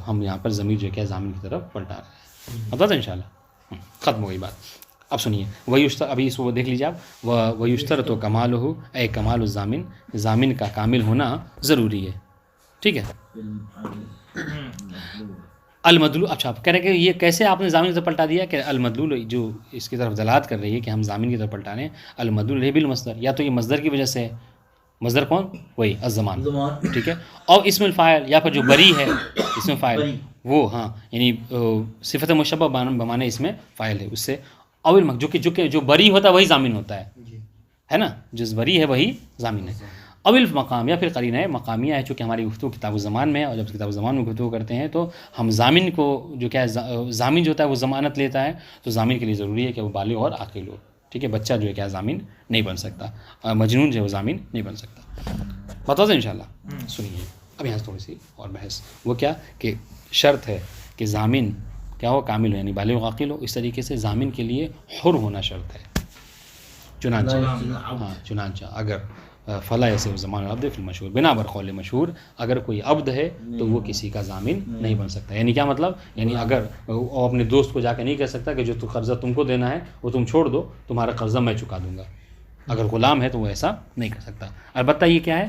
A: ہم یہاں پر ضمیر جو ہے کیا ضامن کی طرف پلٹا رہے ہیں. مطلب ان شاء اللہ ختم ہو گئی بات. اب سنیے ویشتر، ابھی اس کو دیکھ لیجیے آپ، ویشتر تو کمال ہو اے کمال الضامن، ضامن کا کامل ہونا ضروری ہے. ٹھیک ہے، المدلول. اچھا آپ کہہ رہے ہیں کہ یہ کیسے آپ نے ضامن کی طرف پلٹا دیا کہ المدلول جو اس کی طرف دلالت کر رہی ہے کہ ہم ضامن کی طرف پلٹا رہے ہیں، المدلول ہے بالمصدر، یا تو یہ مصدر کی وجہ سے ہے. مصدر کون؟ وہی الزمان. ٹھیک ہے، اور اسم الفاعل یا پھر جو بری ہے اسم فاعل وہ، ہاں یعنی صفت مشبہ بمعنی اس میں فاعل ہے اس سے، اول جو بری ہوتا ہے وہی ضامن ہوتا ہے نا، جس بری ہے وہی ضامن ہے. اول مقام یا پھر قرینہ ہے مقامیہ ہے، چونکہ ہماری گفتگو کتاب الزمان میں ہے، اور جب کتاب الزمان میں گفتگو کرتے ہیں تو ہم ضامن کو جو کیا ہے، ضامن جو ہوتا ہے وہ ضمانت لیتا ہے، تو ضامن کے لیے ضروری ہے کہ وہ بالغ اور عاقل ہو. ٹھیک ہے، بچہ جو ہے کیا ضامن نہیں بن سکتا، مجنون جو ہے وہ ضامن نہیں بن سکتا. بتا دیں انشاءاللہ. سنیے اب یہاں سے تھوڑی سی اور بحث، وہ کیا کہ شرط ہے کہ ضامن کیا ہو؟ کامل ہو، یعنی بالغ و عاقل ہو. اس طریقے سے ضامن کے لیے حر ہونا شرط ہے. چنانچہ اگر فلا ایسے زمان العبد فی المشہور، بنا بر قول مشہور، اگر کوئی عبد ہے تو وہ کسی کا ضامن نہیں بن سکتا. یعنی کیا مطلب؟ یعنی اگر وہ اپنے دوست کو جا کے نہیں کہہ سکتا کہ جو قرضہ تم کو دینا ہے وہ تم چھوڑ دو، تمہارا قرضہ میں چکا دوں گا. اگر غلام ہے تو وہ ایسا نہیں کر سکتا. البتہ یہ کیا ہے؟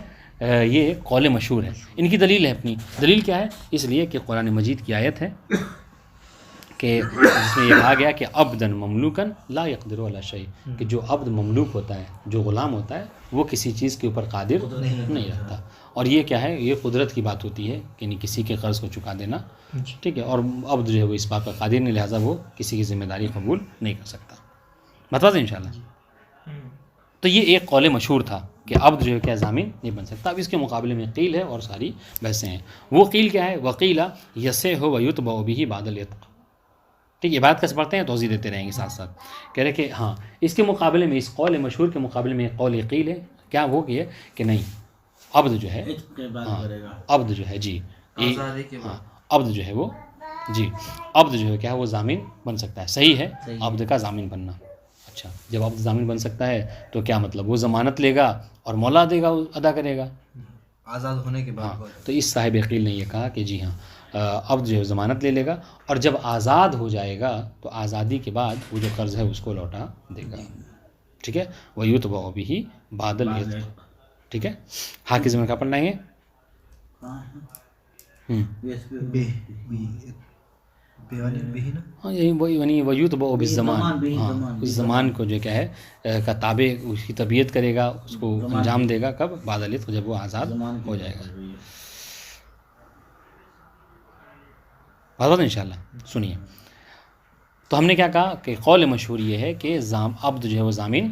A: یہ قول مشہور ہے. ان کی دلیل ہے، اپنی دلیل کیا ہے؟ اس لیے کہ قرآن مجید کی آیت ہے کہ جس میں یہ کہا گیا کہ عبدًا مملوکاً لا یقدر علی شیء، کہ جو عبد مملوک ہوتا ہے، جو غلام ہوتا ہے، وہ کسی چیز کے اوپر قادر نہیں رہتا. اور یہ کیا ہے؟ یہ قدرت کی بات ہوتی ہے کہ یعنی کسی کے قرض کو چکا دینا. ٹھیک ہے، اور عبد جو ہے وہ اس بات پر قادر نہیں، لہٰذا وہ کسی کی ذمہ داری قبول نہیں کر سکتا. مطلب انشاءاللہ. تو یہ ایک قول مشہور تھا کہ عبد جو ہے کیا ضامن نہیں بن سکتا. اب اس کے مقابلے میں قیل ہے اور ساری بحثیں ہیں. وہ قیل کیا ہے؟ وقیل یصح ویتبع به بعد العتق. ٹھیک ہے، عبادت کیسے پڑھتے ہیں توضیح دیتے رہیں گے ساتھ ساتھ. کہہ رہے کہ ہاں اس کے مقابلے میں، اس قول مشہور کے مقابلے میں ایک قول قیل ہے. کیا وہ کہ نہیں، عبد جو ہے، عبد جو ہے جی، ہاں عبد جو ہے وہ جی، عبد جو ہے کیا ہے وہ ضامن بن سکتا ہے. صحیح ہے عبد کا ضامن بننا. اچھا، جب عبد ضامن بن سکتا ہے تو کیا مطلب؟ وہ ضمانت لے گا اور مولا دے گا، ادا کرے گا
C: آزاد ہونے کے بعد.
A: ہاں، تو اس صاحب عقیل نے یہ کہا کہ جی ہاں عبد جو ہے ضمانت لے لے گا، اور جب آزاد ہو جائے گا تو آزادی کے بعد وہ جو قرض ہے اس کو لوٹا دے گا. ٹھیک ہے، وَيُتْبَعُ بِهِ بَعْدَ الْعِتْقِ. ٹھیک ہے، حاکز میں کیا پڑھنا ہے؟ ہاں یہی وہی یعنی وَيُتْبَعُ بِالزَّمَانِ. ہاں اس زمان کو جو کیا ہے کا تابع، اس کی تربیت کرے گا، اس کو انجام دے گا. کب؟ بعد العتق، جب وہ آزاد ہو جائے گا. بات انشاءاللہ. سنیے، تو ہم نے کیا کہا کہ قول مشہور یہ ہے کہ عبد جو ہے وہ ضامن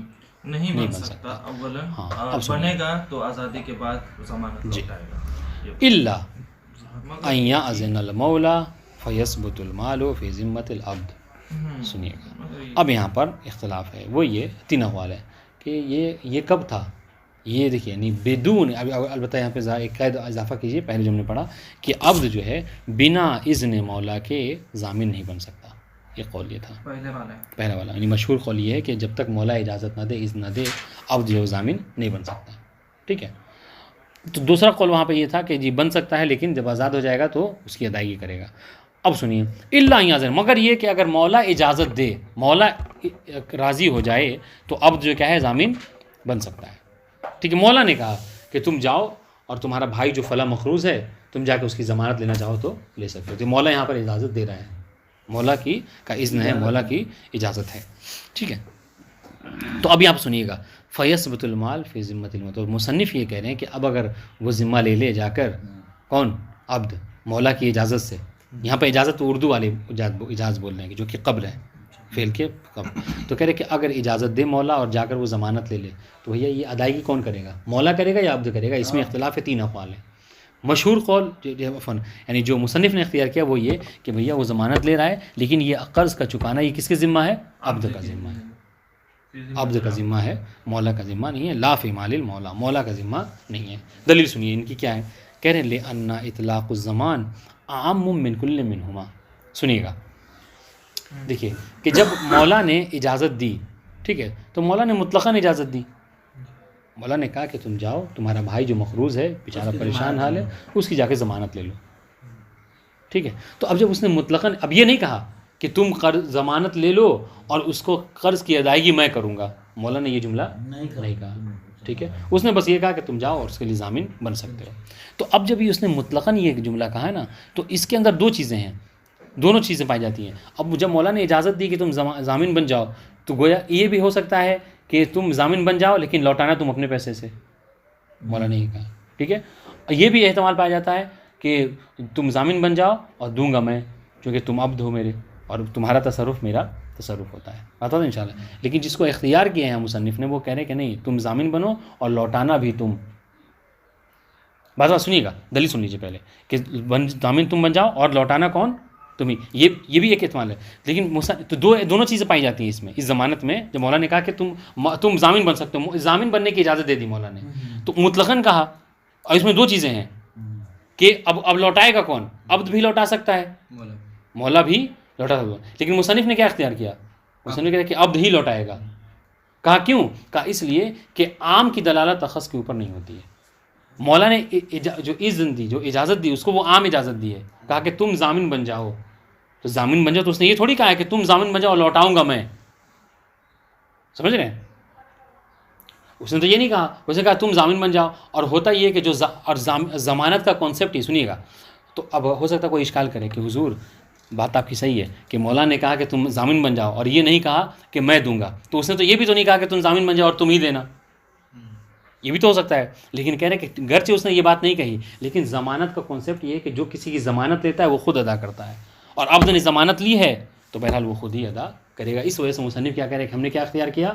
B: نہیں بن سکتا اولا.
A: ہاں
B: بنے گا تو آزادی کے بعد ضمانت لوٹائے گا.
A: الا ان یأذن المولا فیثبت المال فی ذمۃ العبد. سنیے گا، اب یہاں پر اختلاف ہے، وہ یہ 3 اقوال ہے کہ یہ کب تھا. یہ دیکھیے یعنی بدون، البتہ یہاں پہ ایک قید اضافہ کیجیے. پہلے جو ہم نے پڑھا کہ عبد جو ہے بنا اذن مولا کے ضامن نہیں بن سکتا. یہ قول یہ تھا پہلا والا، یعنی مشہور قول یہ ہے کہ جب تک مولا اجازت نہ دے، اذن نہ دے، عبد جو ہے ضامن نہیں بن سکتا. ٹھیک ہے، تو دوسرا قول وہاں پہ یہ تھا کہ جی بن سکتا ہے، لیکن جب آزاد ہو جائے گا تو اس کی ادائیگی کرے گا. اب سنیے، الا ان یأذن، مگر یہ کہ اگر مولا اجازت دے، مولا راضی ہو جائے تو عبد جو کیا ہے ضامن بن سکتا ہے. ٹھیک ہے، مولا نے کہا کہ تم جاؤ اور تمہارا بھائی جو فلاں مقروض ہے تم جا کے اس کی ضمانت لینا چاہو تو لے سکتے ہو. تو مولا یہاں پر اجازت دے رہا ہے، مولا کا اذن ہے، مولا کی اجازت ہے. ٹھیک ہے، تو ابھی آپ سنیے گا. فیثبت المال فی ذمۃ المولا. تو مصنف یہ کہہ رہے ہیں کہ اب اگر وہ ذمہ لے لے جا کر کون عبد مولا کی اجازت سے. یہاں پہ اجازت اردو والے اجازت بول رہے ہیں جو کہ قبل ہے فعل کے قبل. تو کہہ رہے کہ اگر اجازت دے مولا اور جا کر وہ ضمانت لے لے تو بھیا یہ ادائیگی کون کرے گا؟ مولا کرے گا یا عبد کرے گا؟ اس میں اختلاف ہے، 3 اقوال ہیں. مشہور قول یعنی جو مصنف نے اختیار کیا وہ یہ کہ بھیا وہ ضمانت لے رہا ہے لیکن یہ قرض کا چکانا یہ کس کے ذمہ ہے؟ عبد کا ذمہ ہے. عبد کا ذمہ ہے، مولا کا ذمہ نہیں ہے. لا فی مال المولا، مولا کا ذمہ نہیں ہے. دلیل سنیے ان کی کیا ہے. کہہ رہے ہیں لأن اطلاق الزمان عام من کل منہما. سنیے گا، دیکھیے کہ جب مولا نے اجازت دی، ٹھیک ہے، تو مولا نے مطلقاً اجازت دی. مولا نے کہا کہ تم جاؤ، تمہارا بھائی جو مقروض ہے بیچارہ پریشان حال ہے، اس کی جا کے ضمانت لے لو، ٹھیک ہے. تو اب جب اس نے مطلقاً اب یہ نہیں کہا کہ تم قرض ضمانت لے لو اور اس کو قرض کی ادائیگی میں کروں گا، مولا نے یہ جملہ نہیں کہا، ٹھیک ہے. اس نے بس یہ کہا کہ تم جاؤ اور اس کے لیے ضامن بن سکتے ہو. تو اب جب یہ اس نے مطلقاً یہ جملہ کہا ہے نا، تو اس کے اندر 2 چیزیں ہیں، دونوں چیزیں پائی جاتی ہیں. اب جب مولا نے اجازت دی کہ تم ضامن بن جاؤ تو گویا یہ بھی ہو سکتا ہے کہ تم ضامن بن جاؤ لیکن لوٹانا تم اپنے پیسے سے، مولا نے یہ کہا، ٹھیک ہے. یہ بھی احتمال پایا جاتا ہے کہ تم ضامن بن جاؤ اور دوں گا میں کیونکہ تم عبد ہو میرے اور تمہارا تصرف میرا تصرف ہوتا ہے. بتا دیں انشاءاللہ. لیکن جس کو اختیار کیا ہے مصنف نے وہ کہہ رہے ہیں کہ نہیں، تم ضامن بنو اور لوٹانا بھی تم. بات سنیے گا، دلیل سن لیجیے پہلے کہ ضامن تم بن جاؤ اور لوٹانا کون؟ تمہیں. یہ بھی ایک احتمال ہے. لیکن تو دونوں چیزیں پائی جاتی ہیں اس میں، اس ضمانت میں. جب مولا نے کہا کہ تم ضامن بن سکتے ہو، ضامن بننے کی اجازت دے دی مولا نے، تو مطلقاً کہا. اور اس میں 2 چیزیں ہیں کہ اب لوٹائے گا کون؟ عبد بھی لوٹا سکتا ہے، مولا بھی لوٹا سکتا ہے. لیکن مصنف نے کیا اختیار کیا؟ مصنف نے کہا کہ عبد ہی لوٹائے گا. کہا کیوں؟ کہا اس لیے کہ عام کی دلالت اخص کے اوپر نہیں ہوتی ہے. مولا نے جو اذن دی، جو اجازت دی، اس کو وہ عام اجازت دی ہے. کہا کہ تم ضامن بن جاؤ، تو ضامن بن جاؤ. تو اس نے یہ تھوڑی کہا ہے کہ تم ضامن بن جاؤ اور لوٹاؤں گا میں. سمجھ رہے ہیں؟ اس نے تو یہ نہیں کہا. اس نے کہا تم ضامن بن جاؤ. اور ہوتا یہ کہ جو اور ضمانت کا کانسیپٹ ہی سنیے گا. تو اب ہو سکتا ہے کوئی اشکال کرے کہ حضور بات آپ کی صحیح ہے کہ مولا نے کہا کہ تم ضامن بن جاؤ اور یہ نہیں کہا کہ میں دوں گا. تو اس نے تو یہ بھی تو نہیں کہا کہ تم ضامن بن جاؤ اور تم ہی دینا. یہ بھی تو ہو سکتا ہے. لیکن کہہ رہے ہیں کہ گرچہ اس نے یہ بات نہیں کہی لیکن ضمانت کا کانسیپٹ یہ ہے کہ جو کسی کی ضمانت لیتا ہے وہ خود ادا کرتا ہے. اور عبد نے ضمانت لی ہے تو بہرحال وہ خود ہی ادا کرے گا. اس وجہ سے مصنف کیا کہہ رہے ہیں کہ ہم نے کیا اختیار کیا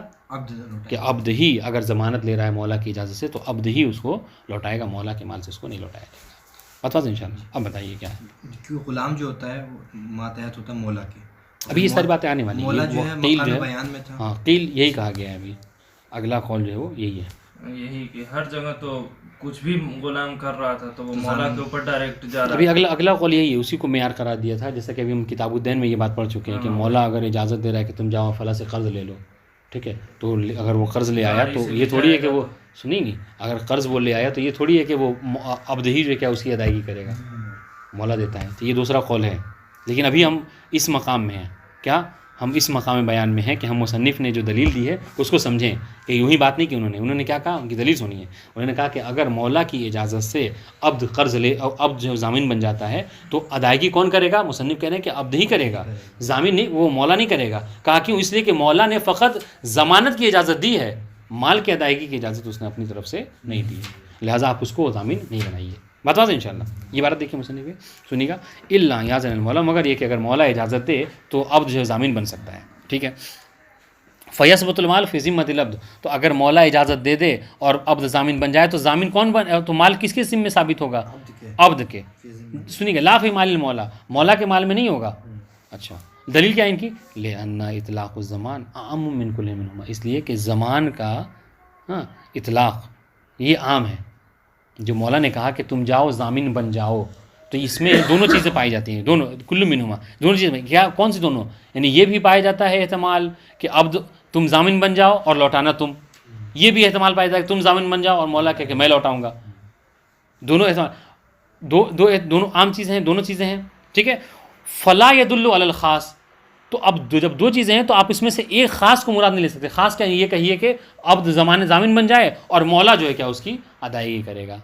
A: کہ عبد ہی اگر ضمانت لے رہا ہے مولا کی اجازت سے تو عبد ہی اس کو لوٹائے گا، مولا کے مال سے اس کو نہیں لوٹایا جائے گا. بتا دیں انشاءاللہ. اب بتائیے کیا ہے.
C: کیوں غلام جو ہوتا ہے وہ ماتحت ہوتا ہے مولا کے.
A: ابھی یہ ساری باتیں آنے والی
C: مولا جو ہے مقام بیان میں تھا.
A: ہاں قیل یہی کہا گیا ہے. ابھی اگلا قول جو ہے وہ یہی ہے،
B: یہی کہ ہر جگہ تو کچھ بھی غلام کر رہا تھا تو وہ مولا کے اوپر ڈائریکٹ جا رہا.
A: ابھی اگلا قول یہی ہے، اسی کو معیار قرار دیا تھا. جیسا کہ ابھی ہم کتاب الدین میں یہ بات پڑھ چکے ہیں کہ مولا اگر اجازت دے رہا ہے کہ تم جاؤ فلاں سے قرض لے لو، ٹھیک ہے، تو اگر وہ قرض لے آیا تو یہ تھوڑی ہے کہ وہ سنیں گی. اگر قرض وہ لے آیا تو یہ تھوڑی ہے کہ وہ عبد ہی جو ہے کیا اس کی ادائیگی کرے گا، مولا دیتا ہے. تو یہ دوسرا قول ہے. لیکن ابھی ہم اس مقام میں ہیں، کیا ہم اس مقام بیان میں ہیں کہ ہم مصنف نے جو دلیل دی ہے اس کو سمجھیں کہ یوں ہی بات نہیں کہ انہوں نے کیا کہا. ان کی دلیل سنیے. انہوں نے کہا کہ اگر مولا کی اجازت سے عبد قرض لے اور عبد جو ضامن بن جاتا ہے تو ادائیگی کون کرے گا؟ مصنف کہہ رہے ہیں کہ عبد ہی کرے گا، ضامن نہیں، وہ مولا نہیں کرے گا. کہا کیوں؟ اس لیے کہ مولا نے فقط ضمانت کی اجازت دی ہے، مال کی ادائیگی کی اجازت اس نے اپنی طرف سے نہیں دی ہے، لہٰذا آپ اس کو ضامن نہیں بنائیے. بتا دیں انشاءاللہ. یہ بات دیکھیے مصنف کی، سنیے گا. الا یاذن المولا، مگر یہ کہ اگر مولا اجازت دے تو عبد جو ہے ضامن بن سکتا ہے، ٹھیک ہے. فیثبت المال فی ذمۃ العبد، تو اگر مولا اجازت دے دے اور عبد ضامن بن جائے تو ضامن کون تو مال کس کے ذمہ ثابت ہوگا؟ عبد کے. سنیے گا، لا فی مال المولا، مولا کے مال میں نہیں ہوگا. اچھا دلیل کیا ہے ان کی؟ لأن اطلاق الزمان عام من کل منہما، اس لیے کہ زمان کا اطلاق یہ عام ہے. جو مولا نے کہا کہ تم جاؤ ضامن بن جاؤ، تو اس میں دونوں چیزیں پائی جاتی ہیں، دونوں کل منہما، دونوں چیزیں. کیا کون سی دونوں؟ یعنی یہ بھی پایا جاتا ہے احتمال کہ عبد تم ضامن بن جاؤ اور لوٹانا تم. یہ بھی احتمال پایا جاتا ہے کہ تم ضامن بن جاؤ اور مولا کہ میں لوٹاؤں گا. دونوں احتمال، دونوں عام چیزیں ہیں، دونوں چیزیں ہیں، ٹھیک ہے. فلا يدل علی الخاص، تو اب جب 2 چیزیں ہیں تو آپ اس میں سے ایک خاص کو مراد نہیں لے سکتے. خاص کیا یہ کہیے کہ عبد ضامن بن جائے اور مولا جو ہے کیا اس کی ادائیگی کرے گا،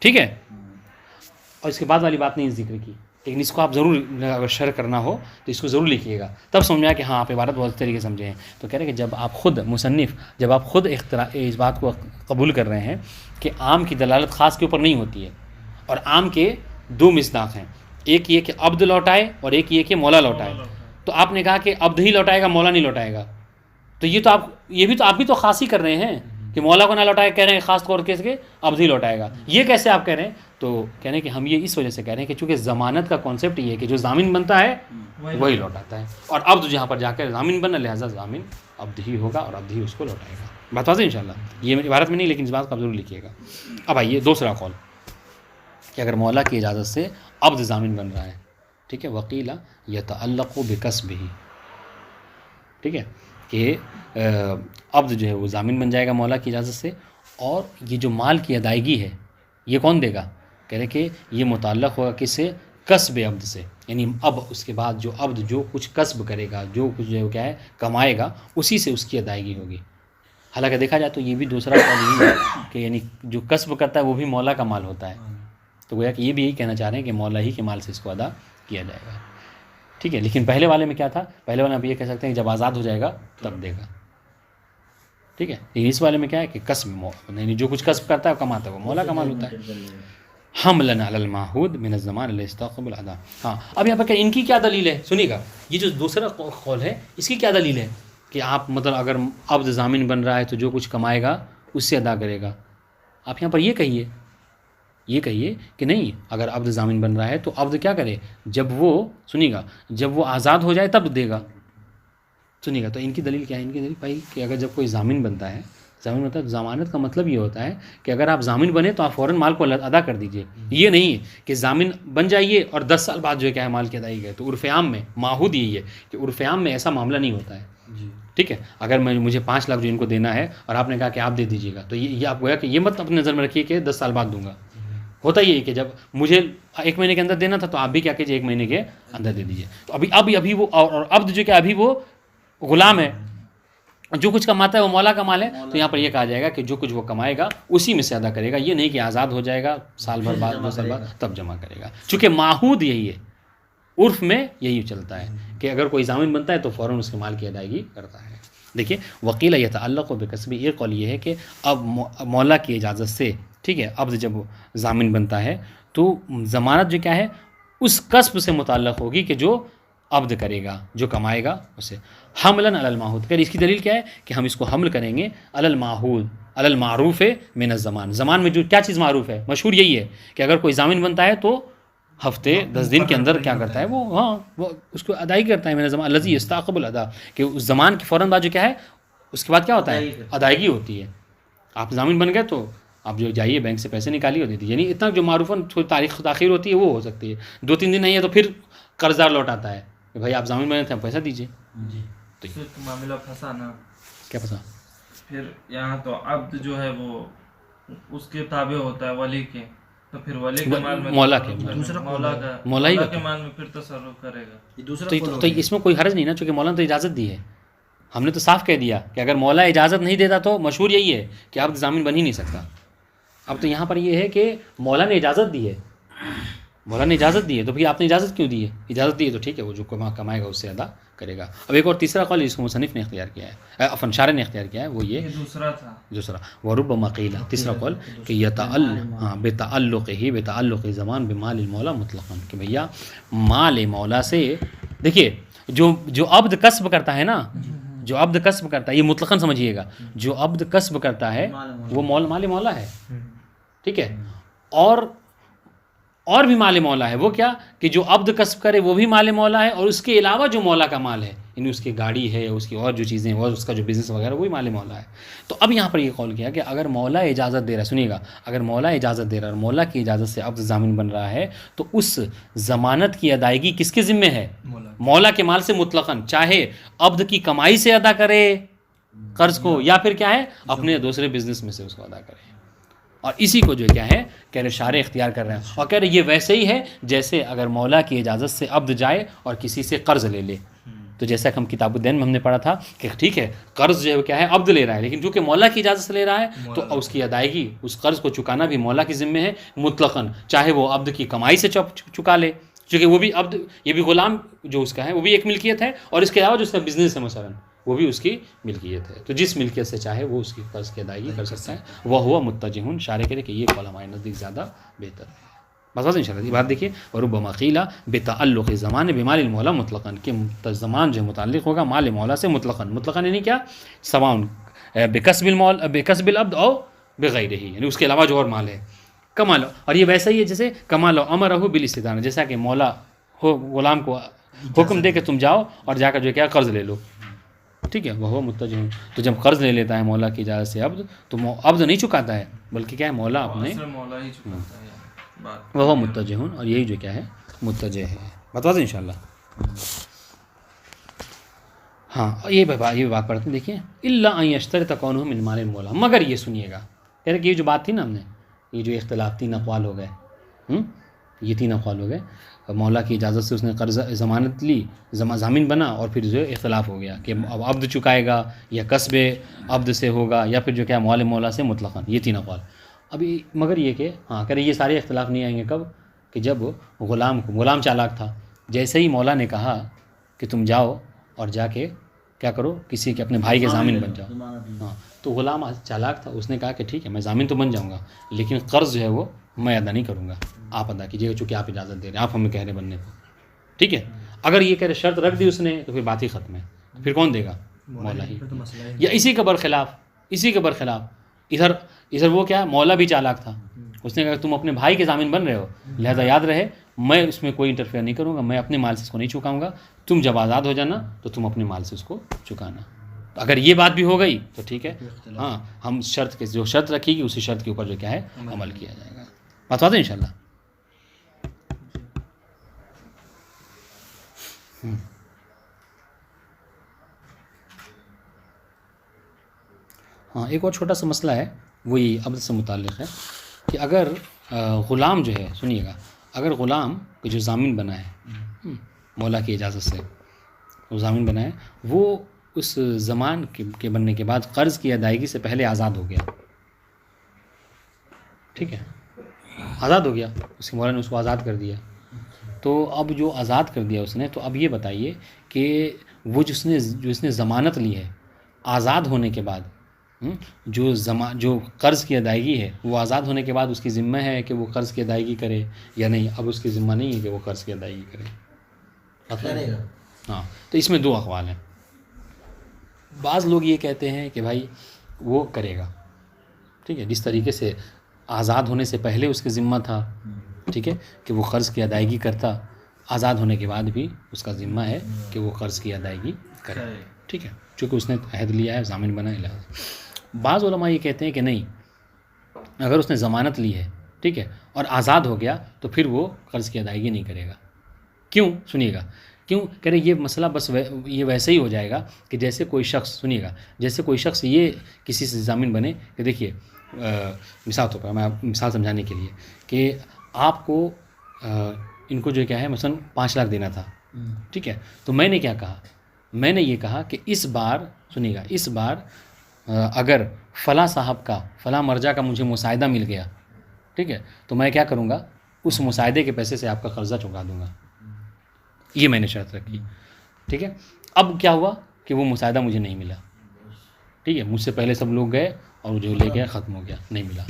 A: ٹھیک ہے. اور اس کے بعد والی بات نہیں ذکر کی لیکن اس کو آپ ضرور اگر شرح کرنا ہو تو اس کو ضرور لکھیے گا، تب سمجھ میں آیا کہ ہاں آپ عبارت بہت طریقے سے سمجھے ہیں. تو کہہ رہے ہیں کہ جب آپ خود مصنف جب آپ خود اس بات کو قبول کر رہے ہیں کہ عام کی دلالت خاص کے اوپر نہیں ہوتی ہے، اور عام کے دو مصداق ہیں، ایک یہ کہ عبد لوٹائے اور ایک یہ کہ مولا لوٹائے. تو آپ نے کہا کہ عبد ہی لوٹائے گا، مولا نہیں لوٹائے گا، تو یہ بھی تو خاص ہی کر رہے ہیں کہ مولا کو نہ لوٹائے، کہہ رہے ہیں خاص طور کے عبد ہی لوٹائے گا. یہ کیسے آپ کہہ رہے ہیں؟ تو کہہ رہے ہیں کہ ہم یہ اس وجہ سے کہہ رہے ہیں کہ چونکہ ضمانت کا کانسیپٹ یہ ہے کہ جو ضامن بنتا ہے وہی لوٹاتا ہے، اور عبد جہاں پر جا کر ضامن بنا، لہٰذا ضامن عبد ہی ہوگا اور عبد ہی اس کو لوٹائے گا. بات واضح انشاءاللہ، یہ عبارت میں نہیں لیکن اس بات کو آپ ضرور لکھیے گا. اب آئیے دوسرا قول کہ اگر مولا کی اجازت سے عبد ضامن بن رہا ہے، ٹھیک ہے، وقیل یتعلق بکسبہ، ٹھیک ہے، کہ عبد جو ہے وہ ضامن بن جائے گا مولا کی اجازت سے، اور یہ جو مال کی ادائیگی ہے یہ کون دے گا؟ کہہ رہے کہ یہ متعلق ہوگا کس سے؟ کسب عبد سے، یعنی اب اس کے بعد جو عبد جو کچھ کسب کرے گا، جو کچھ جو کیا ہے کمائے گا، اسی سے اس کی ادائیگی ہوگی. حالانکہ دیکھا جائے تو یہ بھی دوسرا قول یہی ہے کہ یعنی جو کسب کرتا ہے وہ بھی مولا کا مال ہوتا ہے. تو گویا کہ یہ بھی یہی کہنا چاہ رہے ہیں کہ مولا ہی کے مال سے اس کو ادا کیا جائے گا. ٹھیک ہے، لیکن پہلے والے میں کیا تھا؟ پہلے والے میں آپ یہ کہہ سکتے ہیں کہ جب آزاد ہو جائے گا تب دے گا. ٹھیک ہے، لیکن اس والے میں کیا ہے کہ کسب، یعنی جو کچھ کسب کرتا ہے کماتا ہے وہ مولا کا مال ہوتا ہے. حملا علی المعہود من الزمان الاستحقاق بالادا. ہاں، اب یہاں پر کہ ان کی کیا دلیل ہے؟ سنیے گا، یہ جو دوسرا قول ہے اس کی کیا دلیل ہے کہ آپ مطلب اگر عبد ضامن بن رہا ہے تو جو کچھ کمائے گا اس سے ادا کرے گا. آپ یہاں پر یہ کہیے کہ نہیں، اگر عبد ضامن بن رہا ہے تو عبد کیا کرے؟ جب وہ سنیے گا جب وہ آزاد ہو جائے تب دے گا. سنیے گا، تو ان کی دلیل کیا ہے؟ ان کی دلیل بھائی کہ اگر جب کوئی ضامن بنتا ہے، ضمانت کا مطلب یہ ہوتا ہے کہ اگر آپ ضامن بنے تو آپ فوراً مال کو ادا کر دیجئے. یہ نہیں ہے کہ ضامن بن جائیے اور 10 سال بعد جو ہے کیا ہے مال کی ادائیگی ہے. تو عرف عام میں معہود یہی ہے کہ عرف عام میں ایسا معاملہ نہیں ہوتا ہے. ٹھیک ہے، اگر مجھے 5 لاکھ جو ان کو دینا ہے اور آپ نے کہا کہ آپ دے دیجیے گا، تو یہ آپ گویا کہ یہ مت اپنے نظر میں رکھیے کہ 10 سال بعد دوں گا. ہوتا یہ ہے کہ جب مجھے 1 مہینے کے اندر دینا تھا تو آپ بھی کیا کیجیے 1 مہینے کے اندر دے دیجیے. تو ابھی وہ اور عبد جو کہ ابھی وہ غلام ہے، جو کچھ کماتا ہے وہ مولا کا مال ہے. تو یہاں پر یہ کہا جائے گا کہ جو کچھ وہ کمائے گا اسی میں سے ادا کرے گا. یہ نہیں کہ آزاد ہو جائے گا سال بھر بعد 2 سال بعد تب جمع کرے گا. چونکہ معہود یہی ہے، عرف میں یہی چلتا ہے کہ اگر کوئی ضامن بنتا ہے تو فوراً اس کے مال کی ادائیگی کرتا ہے. دیکھیے، وکیل یتعلق بکسبہ، ایک قول یہ ہے کہ اب مولا کی اجازت سے، ٹھیک ہے، عبد جب ضامن بنتا ہے تو ضمانت جو کیا ہے اس کسب سے متعلق ہوگی کہ جو عبد کرے گا، جو کمائے گا اسے. حملا علی المعہود، کہ اس کی دلیل کیا ہے کہ ہم اس کو حمل کریں گے علی المعہود علی المعروف من الزمان. زمان میں جو کیا چیز معروف ہے، مشہور یہی ہے کہ اگر کوئی ضامن بنتا ہے تو ہفتے 10 دن کے اندر کیا کرتا ہے وہ اس کو ادائیگی کرتا ہے. من الزمان الذی یستعقب الادا، کہ اس زمان کے فوراً بعد جو کیا ہے اس کے بعد کیا ہوتا ہے؟ ادائیگی ہوتی ہے. آپ ضامن بن گئے تو آپ جو جائیے بینک سے پیسے نکالیے اور دے دیجیے. یعنی اتنا جو معروفاً تھوڑی تاریخ تاخیر ہوتی ہے وہ ہو سکتی ہے. 2-3 دن نہیں ہے تو پھر قرض دار لوٹ آتا ہے کہ بھائی آپ ضامن بنے تھے پیسہ دیجیے.
B: تو معاملہ پھنسا نا،
A: کیا پھنسا؟
B: پھر یہاں تو عبد جو ہے وہ اس کے تابع ہوتا ہے ولی کے، تو پھر ولی کے مال میں
A: مولا کے
B: مولا کے مال میں پھر تصرف کرے گا.
A: تو اس میں کوئی حرج نہیں نا، چونکہ مولا نے تو اجازت دی ہے. ہم نے تو صاف کہہ دیا کہ اگر مولا اجازت نہیں دیتا تو مشہور یہی ہے کہ عبد ضامن بن ہی نہیں سکتا. اب تو یہاں پر یہ ہے کہ مولا نے اجازت دی ہے، مولا نے اجازت دی ہے تو پھر آپ نے اجازت کیوں دی ہے؟ اجازت دی ہے تو ٹھیک ہے، وہ جو کمائے گا اس سے ادا کرے گا. اب ایک اور تیسرا قول جس کو مصنف نے اختیار کیا ہے، فنشارہ نے اختیار کیا ہے، وہ یہ
B: دوسرا تھا.
A: وربما قیل، تیسرا قول کہ بتعلق زمان بمال المولا مطلقاً، کہ بھیا مال مولا سے، دیکھیے جو عبد کسب کرتا ہے نا، جو عبد کسب کرتا ہے، یہ مطلقاً سمجھیے گا، جو عبد کسب کرتا ہے وہ مال مولا ہے. ٹھیک ہے، اور بھی مال مولا ہے. وہ کیا کہ جو عبد کسب کرے وہ بھی مال مولا ہے، اور اس کے علاوہ جو مولا کا مال ہے، یعنی اس کی گاڑی ہے، اس کی اور جو چیزیں اور اس کا جو بزنس وغیرہ وہ بھی مال مولا ہے. تو اب یہاں پر یہ قول کیا کہ اگر مولا اجازت دے رہا ہے، سنیے گا، اگر مولا اجازت دے رہا ہے اور مولا کی اجازت سے عبد ضامن بن رہا ہے تو اس ضمانت کی ادائیگی کس کے ذمہ ہے؟ مولا کے مال سے مطلقاً، چاہے عبد کی کمائی سے ادا کرے قرض کو یا پھر کیا ہے اپنے دوسرے بزنس میں سے اس کو ادا کرے. اور اسی کو جو کیا ہے کہہ رہے شارع اختیار کر رہے ہیں، اور کہہ رہے یہ ویسے ہی ہے جیسے اگر مولا کی اجازت سے عبد جائے اور کسی سے قرض لے لے. تو جیسا کہ ہم کتاب الدین میں ہم نے پڑھا تھا کہ ٹھیک ہے قرض جو ہے کیا ہے عبد لے رہا ہے، لیکن چونکہ مولا کی اجازت سے لے رہا ہے تو اس کی ادائیگی، اس قرض کو چکانا بھی مولا کی ذمہ ہے مطلقاً، چاہے وہ عبد کی کمائی سے چکا لے، چونکہ وہ بھی عبد، یہ بھی غلام جو اس کا ہے وہ بھی ایک ملکیت ہے، اور اس کے علاوہ جو اس کا بزنس ہے مثلا وہ بھی اس کی ملکیت ہے، تو جس ملکیت سے چاہے وہ اس کی قرض کی ادائیگی کر سکتا ہے۔ وہ ہوا متجہن، شارح کرے کہ یہ قول ہمارے نزدیک زیادہ بہتر ہے۔ بس ان شاء اللہ یہ بات دیکھیے، وربما قیل بتعلق زمان بمال المولا مطلقاً، کہ زمان جو متعلق ہوگا مال مولا سے مطلقاً، مطلقاً یعنی کیا، سواء بکسب العبد او بغیرہ، یعنی اس کے علاوہ جو اور مال ہے، کمال، اور یہ ویسا ہی ہے جیسے کمال امرہ بالاستدانہ، جیسا کہ مولا ہو غلام کو حکم دے کہ تم جاؤ اور جا کر جو کیا قرض لے لو، ٹھیک ہے، وہ متجہ، تو جب قرض لے لیتا ہے مولا کی اجازت سے عبد، تو عبد نہیں چکاتا ہے بلکہ کیا ہے، مولا اپنے،
B: مولا ہی چکاتا ہے بات۔
A: وہ متجہ، اور یہی جو کیا ہے متجہ ہے، بتا دیں انشاءاللہ۔ ہاں یہ بات پڑھتے ہیں، دیکھیے الا ان یشترط کونہ من مال المولا، مگر یہ سنیے گا، کہہ رہے کہ یہ جو بات تھی نا ہم نے، یہ جو اختلاف 3 اقوال ہو گئے، یہ 3 اقوال ہو گئے، مولا کی اجازت سے اس نے قرض ضمانت لی، ضامن بنا، اور پھر جو اختلاف ہو گیا کہ اب عبد چکائے گا یا کسب عبد سے ہوگا یا پھر جو کیا مال مولا سے مطلقاً، یہ 3 اقوال۔ ابھی مگر یہ کہ ہاں کرے یہ سارے اختلاف نہیں آئیں گے کب، کہ جب غلام چالاک تھا، جیسے ہی مولا نے کہا کہ تم جاؤ اور جا کے کیا کرو، کسی کے اپنے بھائی کے ضامن بن جاؤ، ہاں، تو غلام چالاک تھا، اس نے کہا کہ ٹھیک ہے میں ضامن تو بن جاؤں گا، لیکن قرض جو ہے وہ میں ادا نہیں کروں گا، آپ ادا کیجیے گا، چونکہ آپ اجازت دے رہے ہیں، آپ ہمیں کہہ رہے بننے کو، ٹھیک ہے۔ اگر یہ کہہ رہے شرط رکھ دی اس نے تو پھر بات ہی ختم ہے، پھر کون دے گا، مولا ہی، یا اسی کے برخلاف ادھر وہ کیا، مولا بھی چالاک تھا، اس نے کہا تم اپنے بھائی کے ضامن بن رہے ہو، لہذا یاد رہے میں اس میں کوئی انٹرفیئر نہیں کروں گا، میں اپنے مال سے اس کو نہیں چکاؤں گا، تم جب آزاد ہو جانا تو تم اپنے مال سے اس کو چکانا۔ اگر یہ بات بھی ہو گئی تو ٹھیک ہے، ہاں ہم جو شرط رکھی گی اسی شرط کے اوپر جو کیا ہے عمل کیا جائے گا، بتا دیں انشاءاللہ۔ ہاں ایک اور چھوٹا سا مسئلہ ہے، وہی عبد سے متعلق ہے، کہ اگر غلام جو ہے، سنیے گا، اگر غلام کو جو ضامن بنا ہے مولا کی اجازت سے، وہ ضامن بنا ہے، وہ اس زمان کے بننے کے بعد قرض کی ادائیگی سے پہلے آزاد ہو گیا، ٹھیک ہے، آزاد ہو گیا، اس کے مولا نے اس کو آزاد کر دیا، تو اب جو آزاد کر دیا اس نے، تو اب یہ بتائیے کہ وہ جو اس نے ضمانت لی ہے آزاد ہونے کے بعد، جو قرض کی ادائیگی ہے وہ آزاد ہونے کے بعد اس کی ذمہ ہے کہ وہ قرض کی ادائیگی کرے یا نہیں، اب اس کی ذمہ نہیں ہے کہ وہ قرض کی ادائیگی کرے، ہاں، تو اس میں 2 اقوال ہیں۔ بعض لوگ یہ کہتے ہیں کہ بھائی وہ کرے گا، ٹھیک ہے، جس طریقے سے آزاد ہونے سے پہلے اس کے ذمہ تھا، ٹھیک ہے، کہ وہ قرض کی ادائیگی کرتا، آزاد ہونے کے بعد بھی اس کا ذمہ ہے کہ وہ قرض کی ادائیگی کرے، ٹھیک ہے، چونکہ اس نے عہد لیا ہے، ضامن بنا ہے۔ بعض علماء یہ کہتے ہیں کہ نہیں، اگر اس نے ضمانت لی ہے، ٹھیک ہے، اور آزاد ہو گیا تو پھر وہ قرض کی ادائیگی نہیں کرے گا۔ کیوں؟ سنیے گا کیوں، کہہ رہے یہ مسئلہ بس یہ ویسے ہی ہو جائے گا کہ جیسے کوئی شخص، سنیے گا، جیسے کوئی شخص یہ کسی سے ضامن بنے کہ دیکھیے مثال طور پر، میں مثال سمجھانے کے لیے، کہ آپ کو ان کو جو کیا ہے مثلا 5 لاکھ دینا تھا، ٹھیک ہے، تو میں نے کیا کہا، میں نے یہ کہا کہ اس بار، سنیے گا، اس بار اگر فلاں صاحب کا، فلاں مرجع کا مجھے مساعدہ مل گیا، ٹھیک ہے، تو میں کیا کروں گا، اس مساعدے کے پیسے سے آپ کا قرضہ چکا دوں گا، یہ میں نے شرط رکھی، ٹھیک ہے۔ اب کیا ہوا کہ وہ مساعدہ مجھے نہیں ملا، ٹھیک ہے، مجھ سے پہلے سب لوگ گئے اور جو لے گیا ختم ہو گیا، نہیں ملا،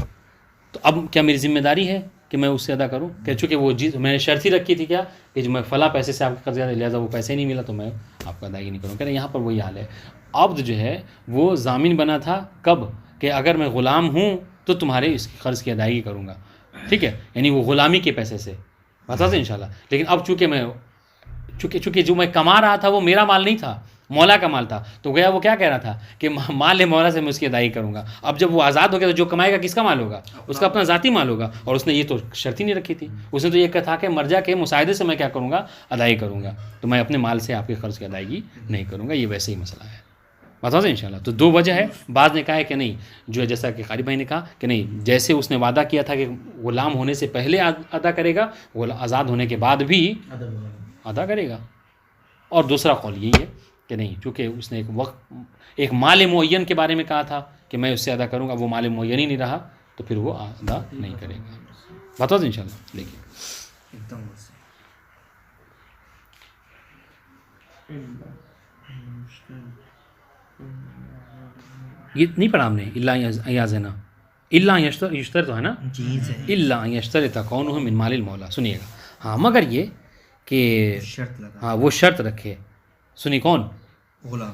A: تو اب کیا میری ذمہ داری ہے کہ میں اس سے ادا کروں، کہ چونکہ وہ میں نے شرط ہی رکھی تھی کیا، کہ جو میں فلاں پیسے سے آپ کا قرضہ، لہٰذا وہ پیسے نہیں ملا تو میں آپ کا ادائیگی نہیں کروں۔ کہہ رہے یہاں پر وہی حال ہے، عبد جو ہے وہ ضامن بنا تھا کب، کہ اگر میں غلام ہوں تو تمہارے اس قرض کی ادائیگی کروں گا، ٹھیک ہے، یعنی وہ غلامی کے پیسے سے، بتا دیں انشاءاللہ، لیکن اب چونکہ جو میں کما رہا تھا وہ میرا مال نہیں تھا، مولا کا مال تھا، تو گیا وہ کیا کہہ رہا تھا کہ مال مولا سے میں اس کی ادائیگی کروں گا۔ اب جب وہ آزاد ہو گیا تو جو کمائے گا کس کا مال ہوگا، اس کا اپنا ذاتی مال ہوگا، اور اس نے یہ تو شرط ہی نہیں رکھی تھی، اس نے تو یہ کہا تھا کہ مرجع کے مساعدے سے میں کیا کروں گا، ادائیگی کروں گا، تو میں اپنے مال سے آپ کے قرض کی ادائیگی نہیں کروں گا، یہ ویسے ہی مسئلہ ہے، بتا دیں انشاءاللہ۔ تو 2 وجہ ہے، بعض نے کہا ہے کہ نہیں، جو ہے جیسا کہ قاری بھائی نے کہا کہ نہیں، جیسے اس نے وعدہ کیا تھا کہ غلام ہونے سے پہلے ادا کرے گا، وہ آزاد ہونے کے بعد بھی ادا کرے گا، اور دوسرا قول یہی ہے کہ نہیں، چونکہ اس نے ایک مال معین کے بارے میں کہا تھا کہ میں اس سے ادا کروں گا، وہ مال معین ہی نہیں رہا تو پھر وہ ادا نہیں کرے گا، بتا دیں انشاءاللہ۔ دیکھیے
C: ایک دم
A: یہ نہیں پڑھا ہم نے اللہ یازنا اللہ یشتر تو ہے نا اللہ یشترط کونہ من مال المولا. سنیے گا ہاں مگر یہ کہ
C: شرط لگا
A: ہاں وہ شرط رکھے. سنی کون؟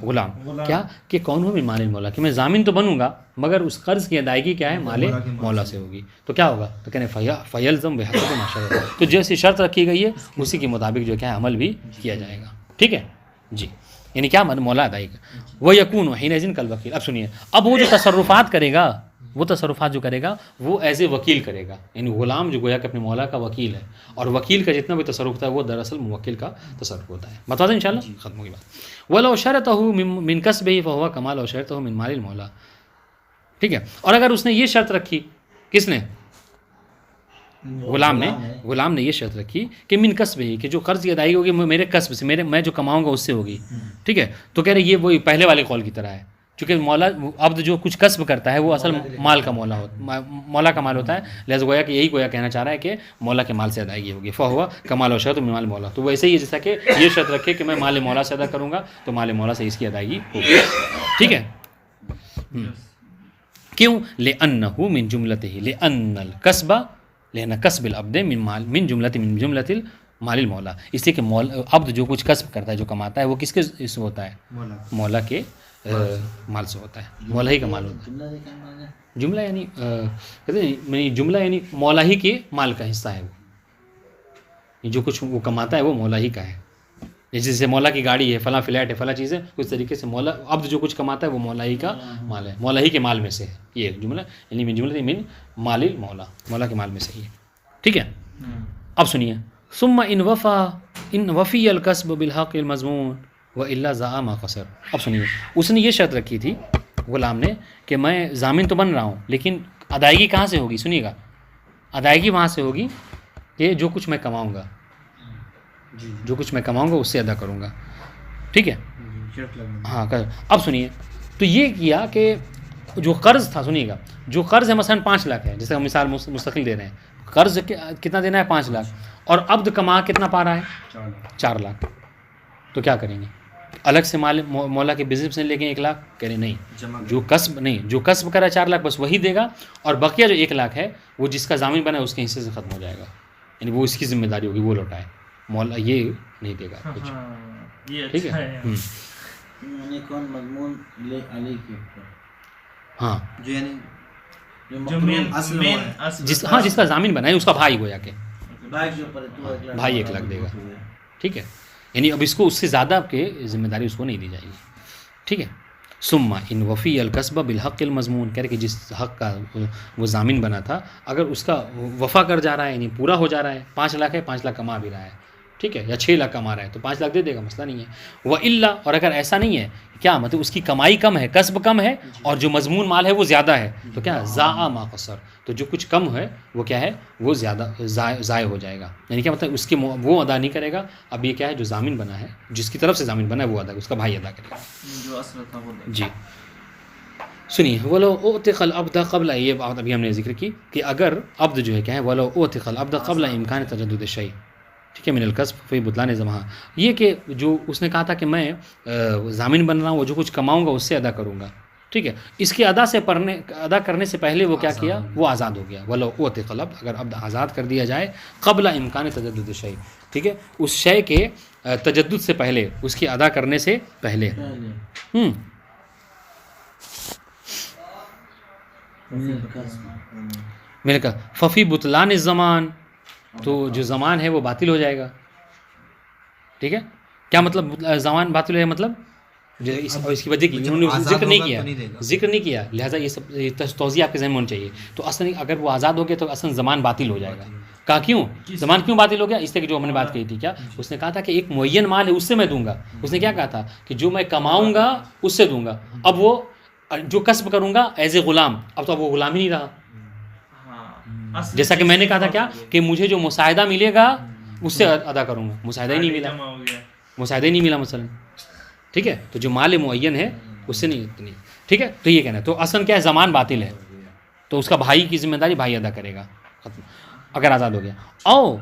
C: غلام
A: کیا کہ کون ہو من مال المولا کہ میں ضامن تو بنوں گا مگر اس قرض کی ادائیگی کیا ہے مال مولا سے ہوگی. تو کیا ہوگا؟ تو کہنے فیلزم بحسب ما شرط. تو جیسی شرط رکھی گئی ہے اسی کے مطابق جو کیا ہے عمل بھی کیا جائے گا. ٹھیک ہے جی. یعنی کیا مولا ادائیگی وہ یکون حینئذ کالوکیل. اب سنیے اب وہ جو تصرفات کرے گا وہ تصرفات جو کرے گا وہ ایز اے وکیل کرے گا. یعنی غلام جو گویا کہ اپنے مولا کا وکیل ہے اور وکیل کا جتنا بھی تصرف ہوتا ہے وہ دراصل موکل کا تصرف ہوتا ہے. بتا دیں انشاءاللہ ختم ہوگی بات. ولو شرطه من کسبه فهو کما لو شرطه من مال المولا. ٹھیک ہے. اور اگر اس نے یہ شرط رکھی کس نے؟ غلام نے یہ شرط رکھی کہ من کسب ہی کہ جو قرض کی ادائیگی ہوگی میرے کسب سے میں جو کماؤں گا اس سے ہوگی. ٹھیک ہے. تو کہہ رہے یہ وہی پہلے والے قول کی طرح ہے چونکہ مولا عبد جو کچھ کسب کرتا ہے وہ اصل مال کا مولا کا مال ہوتا ہے. لہٰذا گویا کہ یہی گویا کہنا چاہ رہا ہے کہ مولا کے مال سے ادائیگی ہوگی. فہو کمال و شرط من مال مولا. تو ویسے ہی جیسا کہ یہ شرط رکھے کہ میں مال مولا سے ادا کروں گا تو مال مولا سے اس کی ادائیگی ہوگی. ٹھیک ہے. کیوں؟ لأنہ من جملته لأن الکسب لینا کسب العبد من جملت مال المولا. اس لیے کہ عبد جو کچھ کسب کرتا ہے جو کماتا ہے وہ کس کے سے ہوتا ہے؟ مولا کے مال سے ہوتا ہے. مولا ہی کا مال ہوتا ہے. جملہ یعنی کہتے ہیں جملہ یعنی مولا ہی کے مال کا حصہ ہے. وہ جو کچھ وہ کماتا ہے وہ مولا ہی کا ہے. جیسے مولا کی گاڑی ہے فلاں فلیٹ ہے فلاں چیز ہے اس طریقے سے مولا عبد جو کچھ کماتا ہے وہ مولا ہی کا مال ہے. مولا ہی کے مال میں سے ہے یہ ایک جملہ یعنی من جملہ من مال المولا مولا کے مال میں سے ہی ہے. ٹھیک ہے. اب سنیے ثم ان وفی الکسب بالحق المضمون والا ضاع ما قصر. اب سنیے اس نے یہ شرط رکھی تھی غلام نے کہ میں ضامن تو بن رہا ہوں لیکن ادائیگی کہاں سے ہوگی؟ سنیے گا ادائیگی وہاں سے ہوگی کہ جو کچھ میں کماؤں گا اس سے ادا کروں گا. ٹھیک ہے. ہاں اب سنیے تو یہ کیا کہ جو قرض تھا سنیے گا جو قرض ہے مثلا 5 لاکھ ہے جیسے ہم مثال مستقل دے رہے ہیں. قرض کتنا دینا ہے؟ 5 لاکھ. اور عبد کما کتنا پا رہا ہے؟ 4 لاکھ. تو کیا کریں گے؟ الگ سے مولا کے بزنس سے لے کے 1 لاکھ کہہ رہے نہیں جو کسب کرا 4 لاکھ بس وہی دے گا اور بقیہ جو 1 لاکھ ہے وہ جس کا ضامن بنا ہے اس کے حصے سے ختم ہو جائے گا. یعنی وہ اس کی ذمہ داری ہوگی وہ لوٹائے. مولا یہ نہیں دے گا کچھ. ٹھیک ہے.
D: کون مضمون لے علی کے اوپر
A: ہاں
C: جو یعنی
A: جس کا ضامن بنا ہے اس کا بھائی گویا کہ بھائی 1 لاکھ دے گا. ٹھیک ہے. یعنی اب اس کو اس سے زیادہ کے ذمہ داری اس کو نہیں دی جائے گی. ٹھیک ہے. ثم ان وفی الکسب بالحق المضمون کہہ رہے کہ جس حق کا وہ ضامن بنا تھا اگر اس کا وفا کر جا رہا ہے یعنی پورا ہو جا رہا ہے 5 لاکھ ہے 5 لاکھ کما بھی رہا ہے. ٹھیک ہے. یا 6 لاکھ کما رہا ہے تو 5 لاکھ دے دے گا مسئلہ نہیں ہے. وإلا اور اگر ایسا نہیں ہے کیا مطلب اس کی کمائی کم ہے کسب کم ہے اور جو مضمون مال ہے وہ زیادہ ہے تو کیا ضاع ما قصر. تو جو کچھ کم ہے وہ کیا ہے وہ زیادہ ضائع ہو جائے گا. یعنی کیا مطلب اس کے وہ ادا نہیں کرے گا. اب یہ کیا ہے جو ضامن بنا ہے جس کی طرف سے ضامن بنا ہے وہ ادا اس کا بھائی ادا کرے گا.
B: جو اصل تھا وہ
A: جی سنیے ولو اعتق العبد قبل یہ بات ابھی ہم نے ذکر کی کہ اگر عبد جو ہے کیا ہے ولو اعتق العبد قبل امکان تجدد الشیء. ٹھیک ہے. من الکسب فی بطلان زماں یہ کہ جو اس نے کہا تھا کہ میں ضامن بن رہا ہوں وہ جو کچھ کماؤں گا اس سے ادا کروں گا. ٹھیک ہے. اس کے ادا کرنے سے پہلے وہ کیا کیا وہ آزاد ہو گیا. ولو اعتق العبد اگر عبد آزاد کر دیا جائے قبل امکان تجدد الشیء. ٹھیک ہے. اس شے کے تجدد سے پہلے اس کی ادا کرنے سے پہلے میں نے کہا ففی بطلان الزمان تو جو زمان ہے وہ باطل ہو جائے گا. ٹھیک ہے. کیا مطلب زمان باطل ہے مطلب اس کی وجہ کی انہوں نے ذکر نہیں کیا لہٰذا یہ سب توضیح آپ کے ذہن میں ہونی چاہیے. تو اصل اگر وہ آزاد ہو گیا تو اصل زمان باطل ہو جائے گا. کہا کیوں زمان کیوں باطل ہو گیا؟ اس طرح کی جو ہم نے بات کہی تھی کیا اس نے کہا تھا کہ ایک معین مال ہے اس سے میں دوں گا. اس نے کیا کہا تھا کہ جو میں کماؤں گا اس سے دوں گا. اب وہ جو کسب کروں گا ایز اے غلام اب تو وہ غلام ہی نہیں رہا. جیسا کہ میں نے کہا تھا کیا کہ مجھے جو مساعدہ ملے گا اس سے ادا کروں گا. مساعدہ ہی نہیں ملا مثلا. ٹھیک ہے. تو جو مال معین ہے اس سے نہیں. ٹھیک ہے. تو یہ کہنا ہے تو اصل کیا ہے زمان باطل ہے تو اس کا بھائی کی ذمہ داری بھائی ادا کرے گا ختم اگر آزاد ہو گیا. او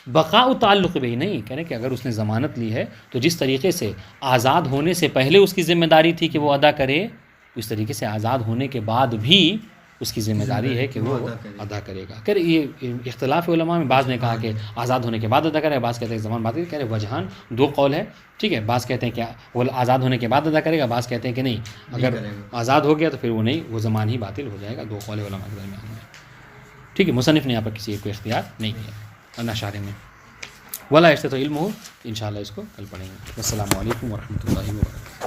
A: بقاء تعلق بھی نہیں، کہہ رہے کہ اگر اس نے ضمانت لی ہے تو جس طریقے سے آزاد ہونے سے پہلے اس کی ذمہ داری تھی کہ وہ ادا کرے، اس طریقے سے آزاد ہونے کے بعد بھی اس کی ذمہ داری ہے کہ وہ ادا کرے گا. کہ یہ اختلاف علماء میں، بعض نے کہا کہ آزاد ہونے کے بعد ادا کرے گا، بعض کہتے ہیں زمان بعد. کہہ رہے وجہان دو قول ہے، ٹھیک ہے. بعض کہتے ہیں کہ وہ آزاد ہونے کے بعد ادا کرے گا، بعض کہتے ہیں کہ نہیں، اگر آزاد ہو گیا تو پھر وہ نہیں، وہ زمان ہی باطل ہو جائے گا. دو قول علماء کے درمیان میں، ٹھیک ہے. مصنف نے یہاں پر کسی ایک کو اختیار نہیں کیا ورنہ شارح میں. ولا ایسے تو علم ہو، انشاءاللہ اس کو کل پڑھیں گے. السلام علیکم ورحمۃ اللہ وبرکاتہ.